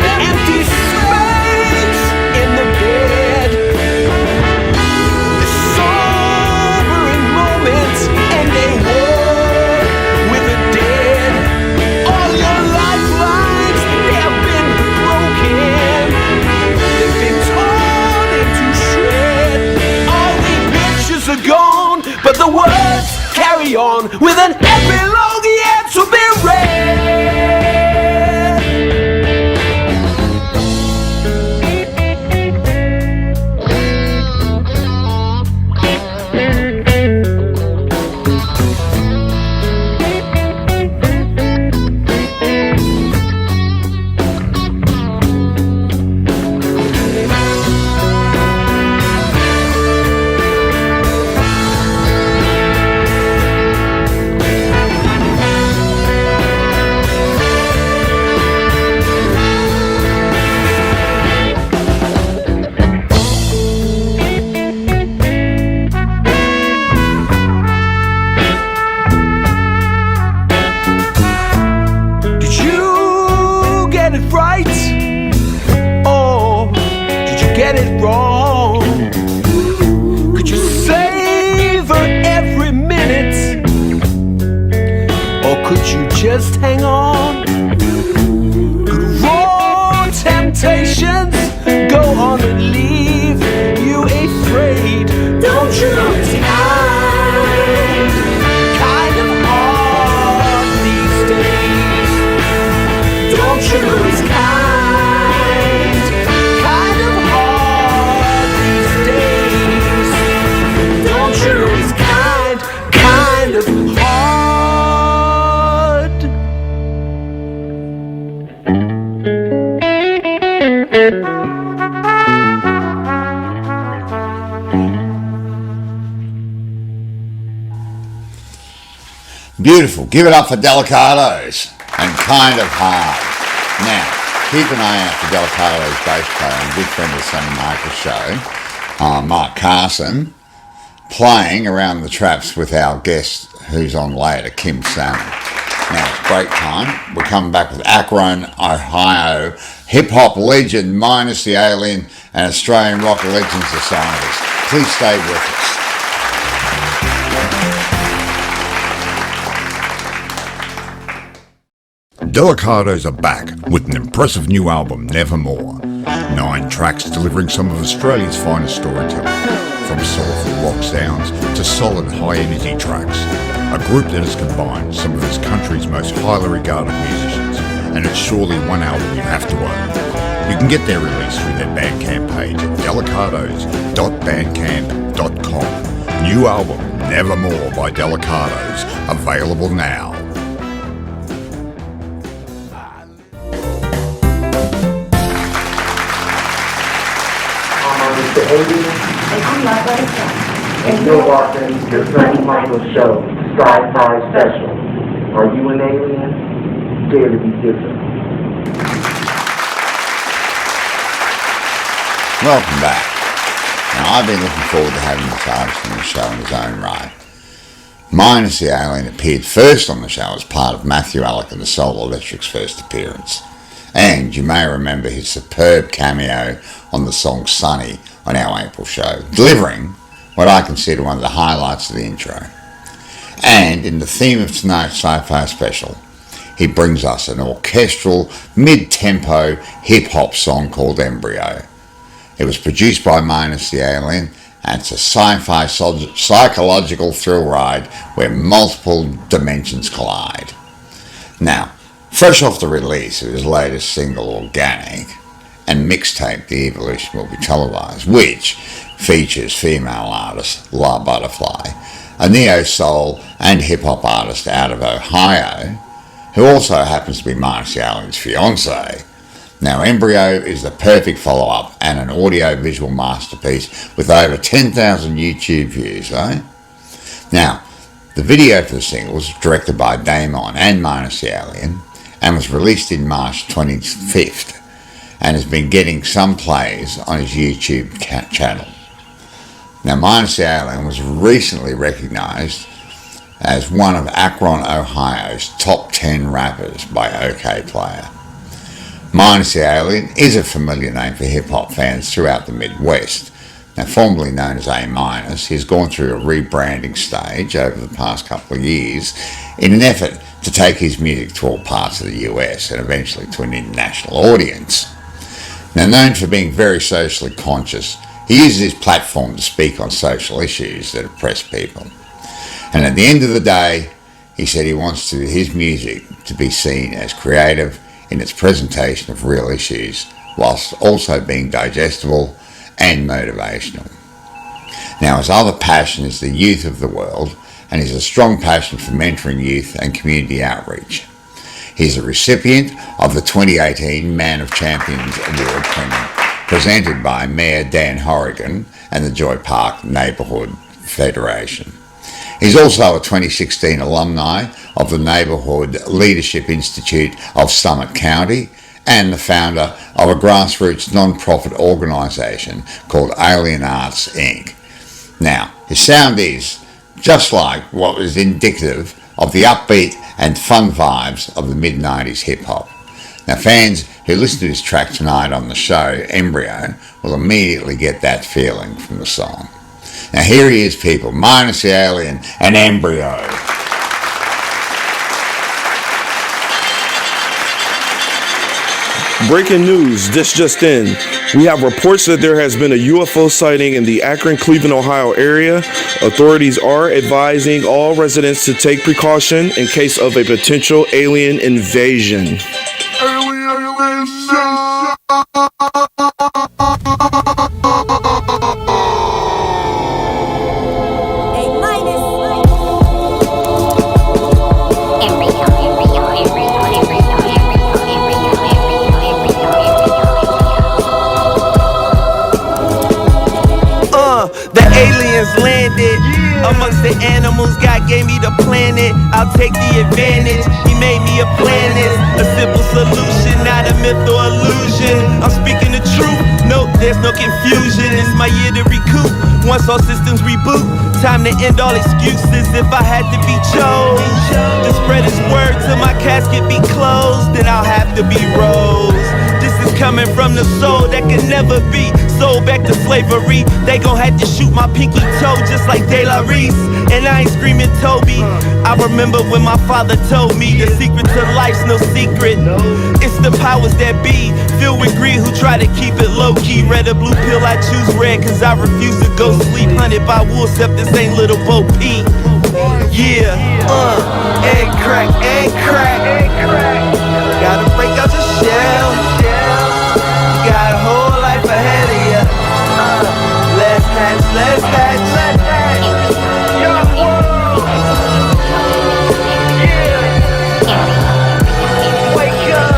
empty space in the bed, the sobering moments and a war with the dead. All your lifelines, they have been broken, they've been torn into shreds. All the pictures are gone, but the words carry on with an epilogue yet to be read. Did you get it right? Or did you get it wrong? Could you savor every minute? Or could you just hang on? Could raw temptations go on and leave you afraid? Don't you know it's kind of hard these days? Don't you know it's kind of hard these days? Don't you know it's kind of hard? Beautiful. Give it up for Delicados and Kind of Hard. Now, keep an eye out for Delicados bass player and good friend of the Sonny Michaels Show, Mark Carson, playing around the traps with our guest who's on later, Kim Salmon. Now, it's break time. We're coming back with Akron, Ohio, hip-hop legend Minus the Alien and Australian Rock Legends Societies. Please stay with us. Delicados are back with an impressive new album, Nevermore. 9 tracks delivering some of Australia's finest storytelling, from soulful rock sounds to solid high-energy tracks. A group that has combined some of this country's most highly regarded musicians, and it's surely one album you have to own. You can get their release through their Bandcamp page at delicados.bandcamp.com. New album, Nevermore by Delicados, available now. And you're watching the Sonny Michaels Show, Sci-Fi Special. Are you an alien? Dare to be different. Welcome back. Now, I've been looking forward to having this artist on the show in his own right. Minus the Alien appeared first on the show as part of Matthew Alec and the Soul Electric's first appearance. And you may remember his superb cameo on the song Sonny on our April show, delivering what I consider one of the highlights of the intro. And in the theme of tonight's Sci-Fi Special, he brings us an orchestral, mid-tempo hip-hop song called Embryo. It was produced by Minus the Alien, and it's a sci-fi psychological thrill ride where multiple dimensions collide. Now, fresh off the release of his latest single, Organic, and mixtape, The Evolution Will Be Televised, which features female artist La Butterfly, a neo-soul and hip-hop artist out of Ohio, who also happens to be Minus the Alien's fiancée. Now, Embryo is the perfect follow-up and an audio-visual masterpiece with over 10,000 YouTube views, Now, the video for the single was directed by Damon and Minus the Alien and was released in March 25th and has been getting some plays on his YouTube channel. Now, Minus the Alien was recently recognised as one of Akron, Ohio's top 10 rappers by OKPlayer. Minus the Alien is a familiar name for hip-hop fans throughout the Midwest. Now, formerly known as A-, he's gone through a rebranding stage over the past couple of years in an effort to take his music to all parts of the US and eventually to an international audience. Now, known for being very socially conscious, he uses his platform to speak on social issues that oppress people. And at the end of the day, he said he wants his music to be seen as creative in its presentation of real issues, whilst also being digestible and motivational. Now, his other passion is the youth of the world, and he has a strong passion for mentoring youth and community outreach. He's a recipient of the 2018 Man of Champions Award presented by Mayor Dan Horrigan and the Joy Park Neighbourhood Federation. He's also a 2016 alumni of the Neighbourhood Leadership Institute of Summit County and the founder of a grassroots non-profit organisation called Alien Arts Inc. Now, his sound is just like what was indicative of the upbeat and fun vibes of the mid-90s hip-hop. Now, fans who listen to this track tonight on the show, Embryo, will immediately get that feeling from the song. Now, here he is, people, Minus the Alien and Embryo. Breaking news, this just in. We have reports that there has been a UFO sighting in the Akron-Cleveland, Ohio area. Authorities are advising all residents to take precaution in case of a potential alien invasion. The aliens landed amongst the animals. God gave me the planet. I'll take the advantage. He made me a planet, a simple solution, not a myth or illusion. I'm speaking the truth. Nope, there's no confusion. It's my year to recoup. Once all systems reboot, time to end all excuses. If I had to be chose to spread His word till my casket be closed, then I'll have to be rose. This is coming from the soul that can never be sold back to slavery. They gon' have to shoot my pinky toe just like De La Reese. And I ain't screaming Toby. I remember when my father told me the secret to life's no secret. It's the powers that be, filled with greed, who try to keep it low-key. Red or blue pill, I choose red, cause I refuse to go sleep. Hunted by wolves, except this ain't Little Bo Peep. Yeah, egg crack, egg crack. Gotta break out your shell. You got a whole life ahead of ya. Let's hatch, let's hatch. Young world. Yeah. Wake up.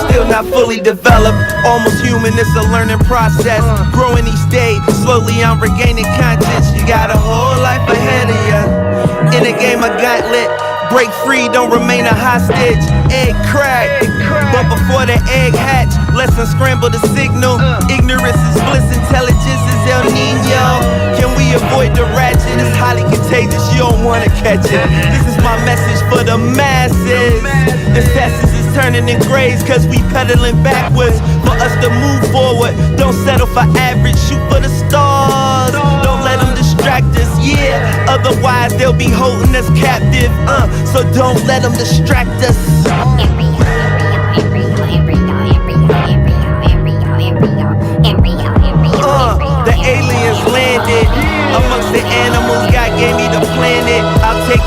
Still not fully developed, almost human, it's a learning process. Growing each day, slowly I'm regaining conscience. You got a whole life ahead of ya. In the game of gauntlet, break free, don't remain a hostage. Egg crack, but before the egg hatch, let's unscramble the signal. Ignorance is bliss, intelligence is El Nino. Can we avoid the ratchet? It's highly contagious, you don't wanna catch it. This is my message for the masses. The sasses is turning in grays, cause we pedaling backwards. For us to move forward, don't settle for average, shoot for the stars. Don't let them distract us, yeah. Otherwise they'll be holding us captive, so don't let them distract us.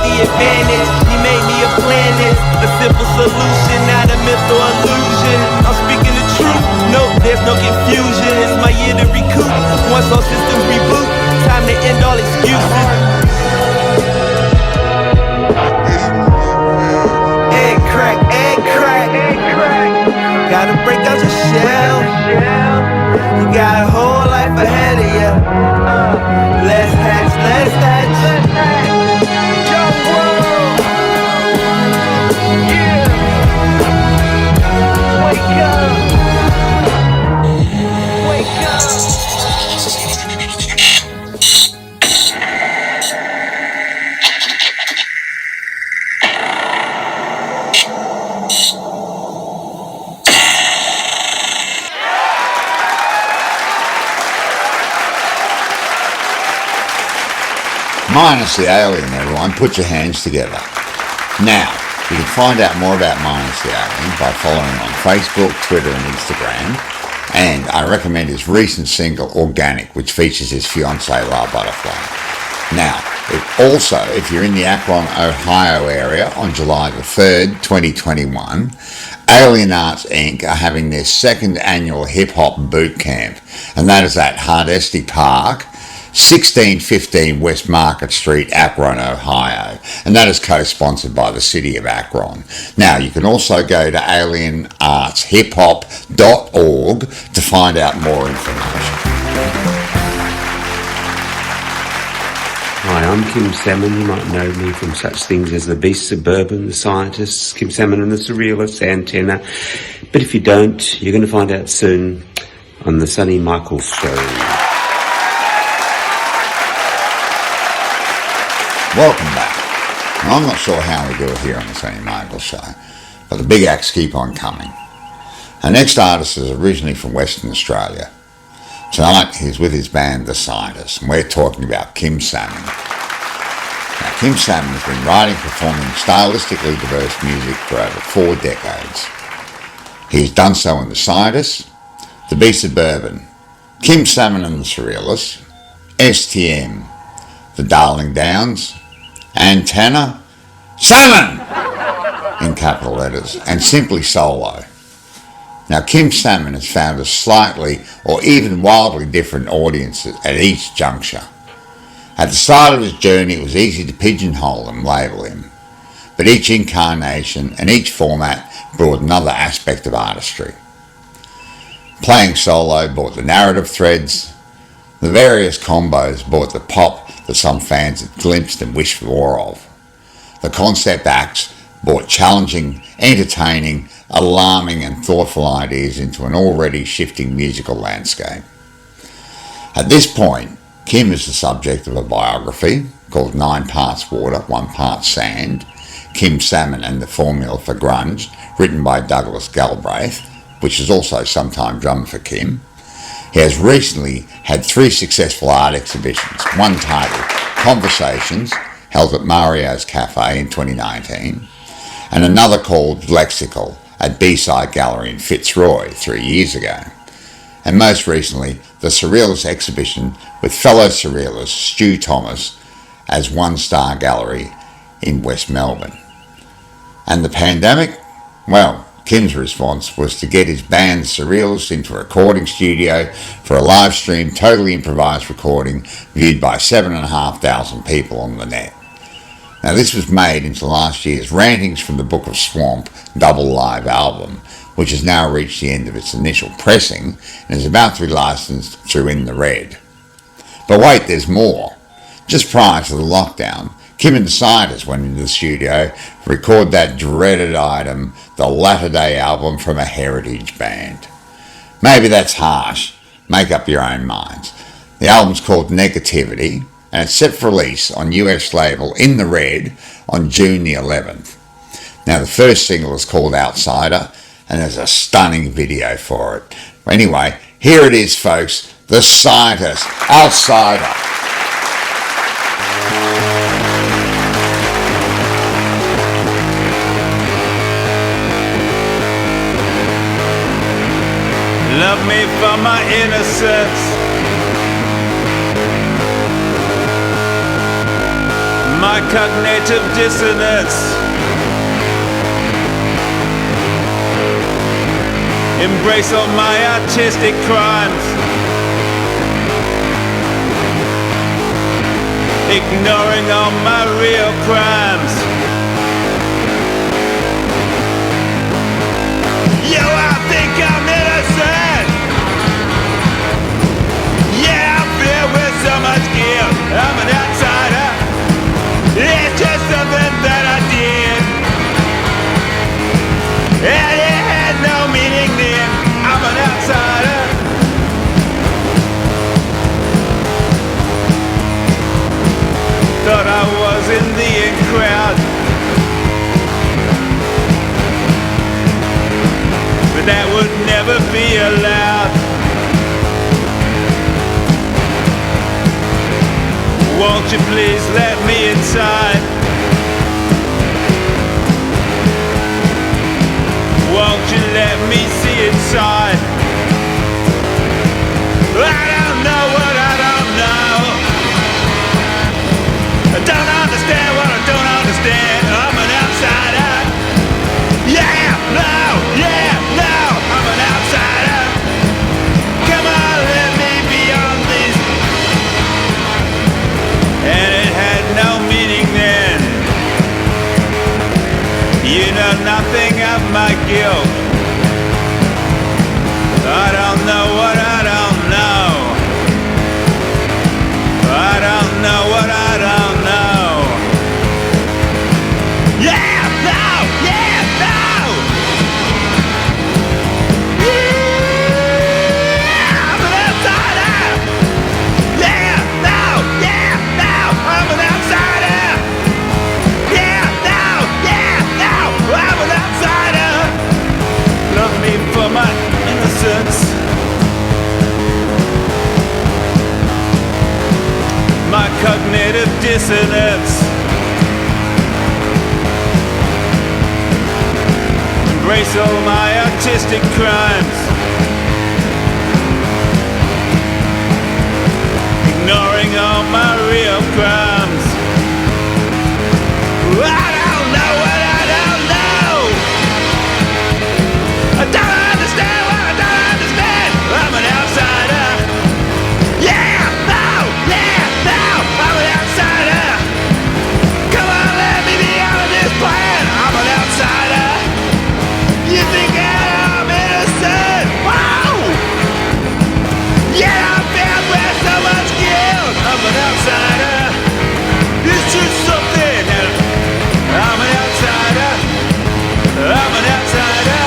the advantage. He made me a planet, a simple solution, not a myth or illusion. I'm speaking the truth, no, there's no confusion. It's my year to recoup. Once all systems reboot, time to end all excuses. Egg crack, egg crack, egg crack. Gotta break out your shell. You got a whole life ahead of you. Let's hatch, let's hatch. Young world. Yeah. Wake up. Wake up. Minus the Alien, everyone. Put your hands together. Now, you can find out more about Minus the Alien by following him on Facebook, Twitter and Instagram. And I recommend his recent single, Organic, which features his fiancée, La Butterfly. Now, if you're in the Akron, Ohio area on July the 3rd, 2021, Alien Arts Inc. are having their second annual hip-hop boot camp. And that is at Hardesty Park, 1615 West Market Street, Akron, Ohio, and that is co-sponsored by the City of Akron. Now, you can also go to alienartshiphop.org to find out more information. Hi, I'm Kim Salmon. You might know me from such things as The Beast Suburban, The Scientists, Kim Salmon and the Surrealists, Antenna. But if you don't, you're going to find out soon on the Sonny Michaels Show. Welcome back. Now, I'm not sure how we do it here on the Sonny Michaels Show, but the big acts keep on coming. Our next artist is originally from Western Australia. Tonight he's with his band The Scientists, and we're talking about Kim Salmon. Now, Kim Salmon has been writing and performing stylistically diverse music for over 4 decades. He's done so in The Scientists, The Beast Suburban, Kim Salmon and the Surrealists, STM, The Darling Downs, Antenna, Salmon in capital letters, and simply solo. Now, Kim Salmon has found a slightly or even wildly different audiences at each juncture. At the start of his journey, it was easy to pigeonhole and label him, but each incarnation and each format brought another aspect of artistry. Playing solo brought the narrative threads, the various combos brought the pop that some fans had glimpsed and wished for more of. The concept acts brought challenging, entertaining, alarming and thoughtful ideas into an already shifting musical landscape. At this point, Kim is the subject of a biography called 9 Parts Water, 1 Part Sand, Kim Salmon and the Formula for Grunge, written by Douglas Galbraith, which is also sometime drummer for Kim. He has recently had 3 successful art exhibitions, one titled Conversations, held at Mario's Cafe in 2019, and another called Lexical at B-Side Gallery in Fitzroy 3 years ago, and most recently the Surrealist exhibition with fellow Surrealist Stu Thomas as One Star Gallery in West Melbourne. And the pandemic? Well, Kim's response was to get his band Surrealists into a recording studio for a live stream, totally improvised recording viewed by 7,500 people on the net. Now, this was made into last year's Rantings from the Book of Swamp double live album, which has now reached the end of its initial pressing and is about to be licensed through In the Red. But wait, there's more. Just prior to the lockdown, Kim and the Scientists went into the studio to record that dreaded item, the Latter Day album from a heritage band. Maybe that's harsh. Make up your own minds. The album's called Negativity, and it's set for release on US label In the Red on June the 11th. Now, the first single is called Outsider, and there's a stunning video for it. Anyway, here it is, folks. The Scientists, Outsider. Love me for my innocence, my my cognitive dissonance. Embrace all my artistic crimes, ignoring all my real crimes. Yo, I think I'm innocent. Yeah, I'm filled with so much guilt. I'm an outsider. It's just something that I did, and it had no meaning then. I'm an outsider. Thought I was in the in crowd, but that would never be allowed. Won't you please let me inside? Won't you let me see inside? I don't know what I don't know. I don't understand what I don't understand. I'm an outsider. Yeah, no, I'm an outsider. Come on, let me be on this. And it had no meaning then. You know nothing of my guilt. I don't know what I don't know. I don't know what I don't know. Yeah, no. Yeah, I'm an outsider. Yeah, no, I'm an outsider. Yeah, no, I'm an outsider. Love me for my innocence, my cognitive dissonance. Embrace all my artistic crimes, ignoring all my real crimes. I don't know what I don't know. I don't understand what I don't understand. I'm an outsider. Yeah, no, I'm an outsider. Come on, let me be out of this plan. I'm an outsider. You think I'm innocent? Wow! Yeah, I'm filled with so much guilt. I'm an outsider. It's just something. I'm an outsider. I'm an outsider.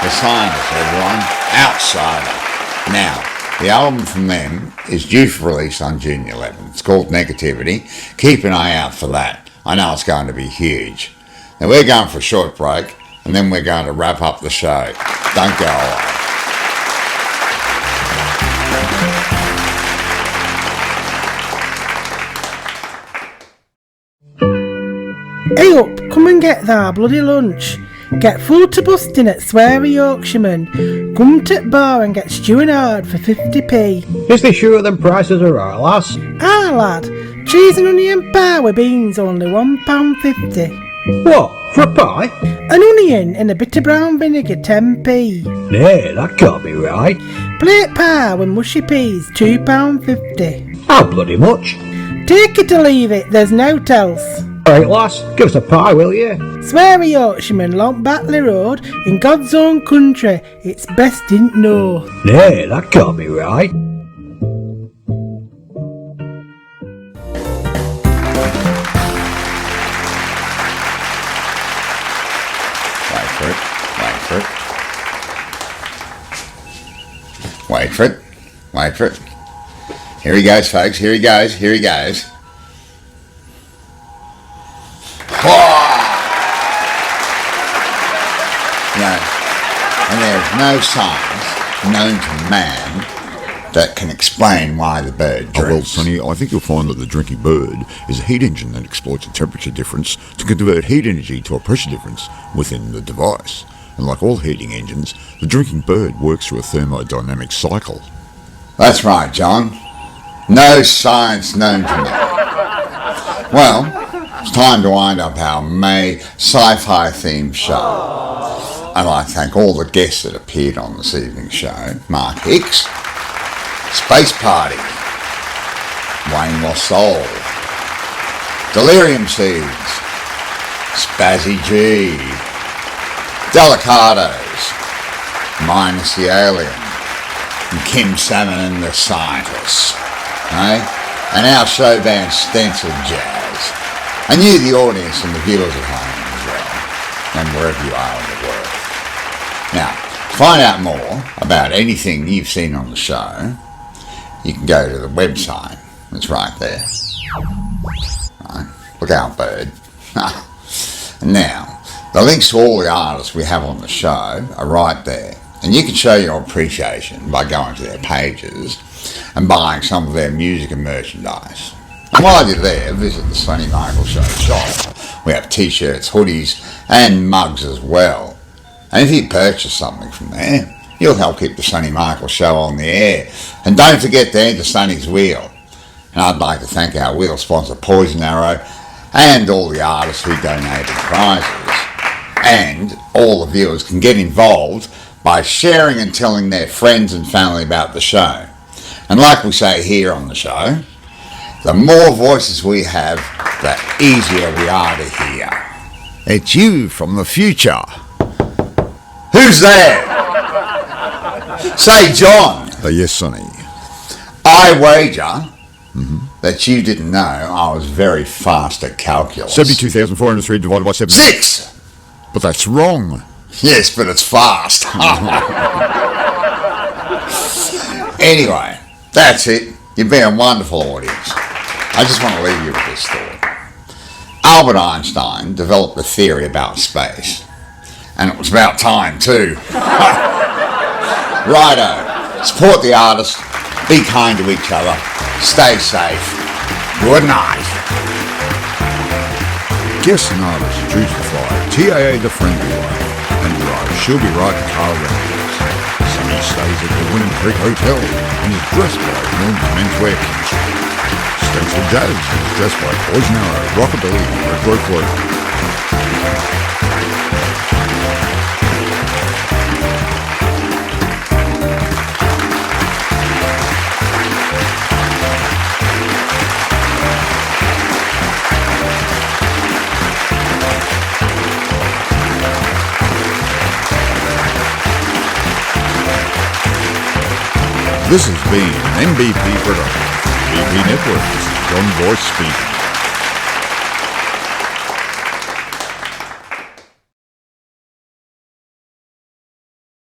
The Scientists, everyone. Outsider. Now, the album from them is due for release on June 11th. It's called Negativity. Keep an eye out for that. I know it's going to be huge. Now, we're going for a short break, and then we're going to wrap up the show. Don't go away. Hey up, come and get thy bloody lunch. Get full to busting at Sweary Yorkshireman. Come to the bar and get stewing hard for 50p. Is they sure them prices are right, lass? Ah, lad. Cheese and onion pie with beans only £1.50. What, for a pie? An onion and a bit of brown vinegar 10p. Nay, that can't be right. Plate pie with mushy peas £2.50. How bloody much? Take it or leave it, there's no else. Alright, lass, give us a pie, will you? Sweary Yorkshireman, Long Batley Road, in God's own country. It's best didn't know. Nay, that can't be right. Wait for it. Here he goes, folks. Here he goes. No, and there is no signs known to man that can explain why the bird drinks. Oh, well, Sonny, I think you'll find that the drinking bird is a heat engine that exploits a temperature difference to convert heat energy to a pressure difference within the device. And like all heating engines, the drinking bird works through a thermodynamic cycle. That's right, John. No science known to me. Well, it's time to wind up our May Sci-Fi themed show. I'd like to thank all the guests that appeared on this evening's show. Mark Hicks, Space Party, Wayne Lost Soul, Delirium Seeds, Spazzy G, Delicados, Minus the Alien, and Kim Salmon and the Scientists, and our show band Stencil Jazz, and you, the audience, and the viewers at home as well, and wherever you are in the world. Now, to find out more about anything you've seen on the show, you can go to the website. It's right there. Right. Look out, bird. Now, the links to all the artists we have on the show are right there. And you can show your appreciation by going to their pages and buying some of their music and merchandise. And while you're there, visit the Sonny Michaels Show shop. We have t-shirts, hoodies, and mugs as well. And if you purchase something from there, you'll help keep the Sonny Michaels Show on the air. And don't forget to enter Sonny's Wheel. And I'd like to thank our wheel sponsor, Poison Arrow, and all the artists who donated prizes. And all the viewers can get involved by sharing and telling their friends and family about the show. And like we say here on the show, the more voices we have, the easier we are to hear. It's you from the future. Who's there? Say, John. Yes, Sonny. I wager that you didn't know I was very fast at calculus. 72,403 divided by 7. 6! But that's wrong. Yes, but it's fast. Anyway, that's it. You've been a wonderful audience. I just want to leave you with this thought. Albert Einstein developed a theory about space. And it was about time too. Righto. Support the artists. Be kind to each other. Stay safe. Good night. Guest and artist choose to fly TAA the friendly way and drive She'll Be Right car rentals. Sonny stays at the Winning Creek Hotel and is dressed by Norms Menswear Chemistry. Stencil Jazz is dressed by Poison Arrow, Rockabilly and Retro Clothing. This has been an MVP production. BP Networks, John Voice speaking.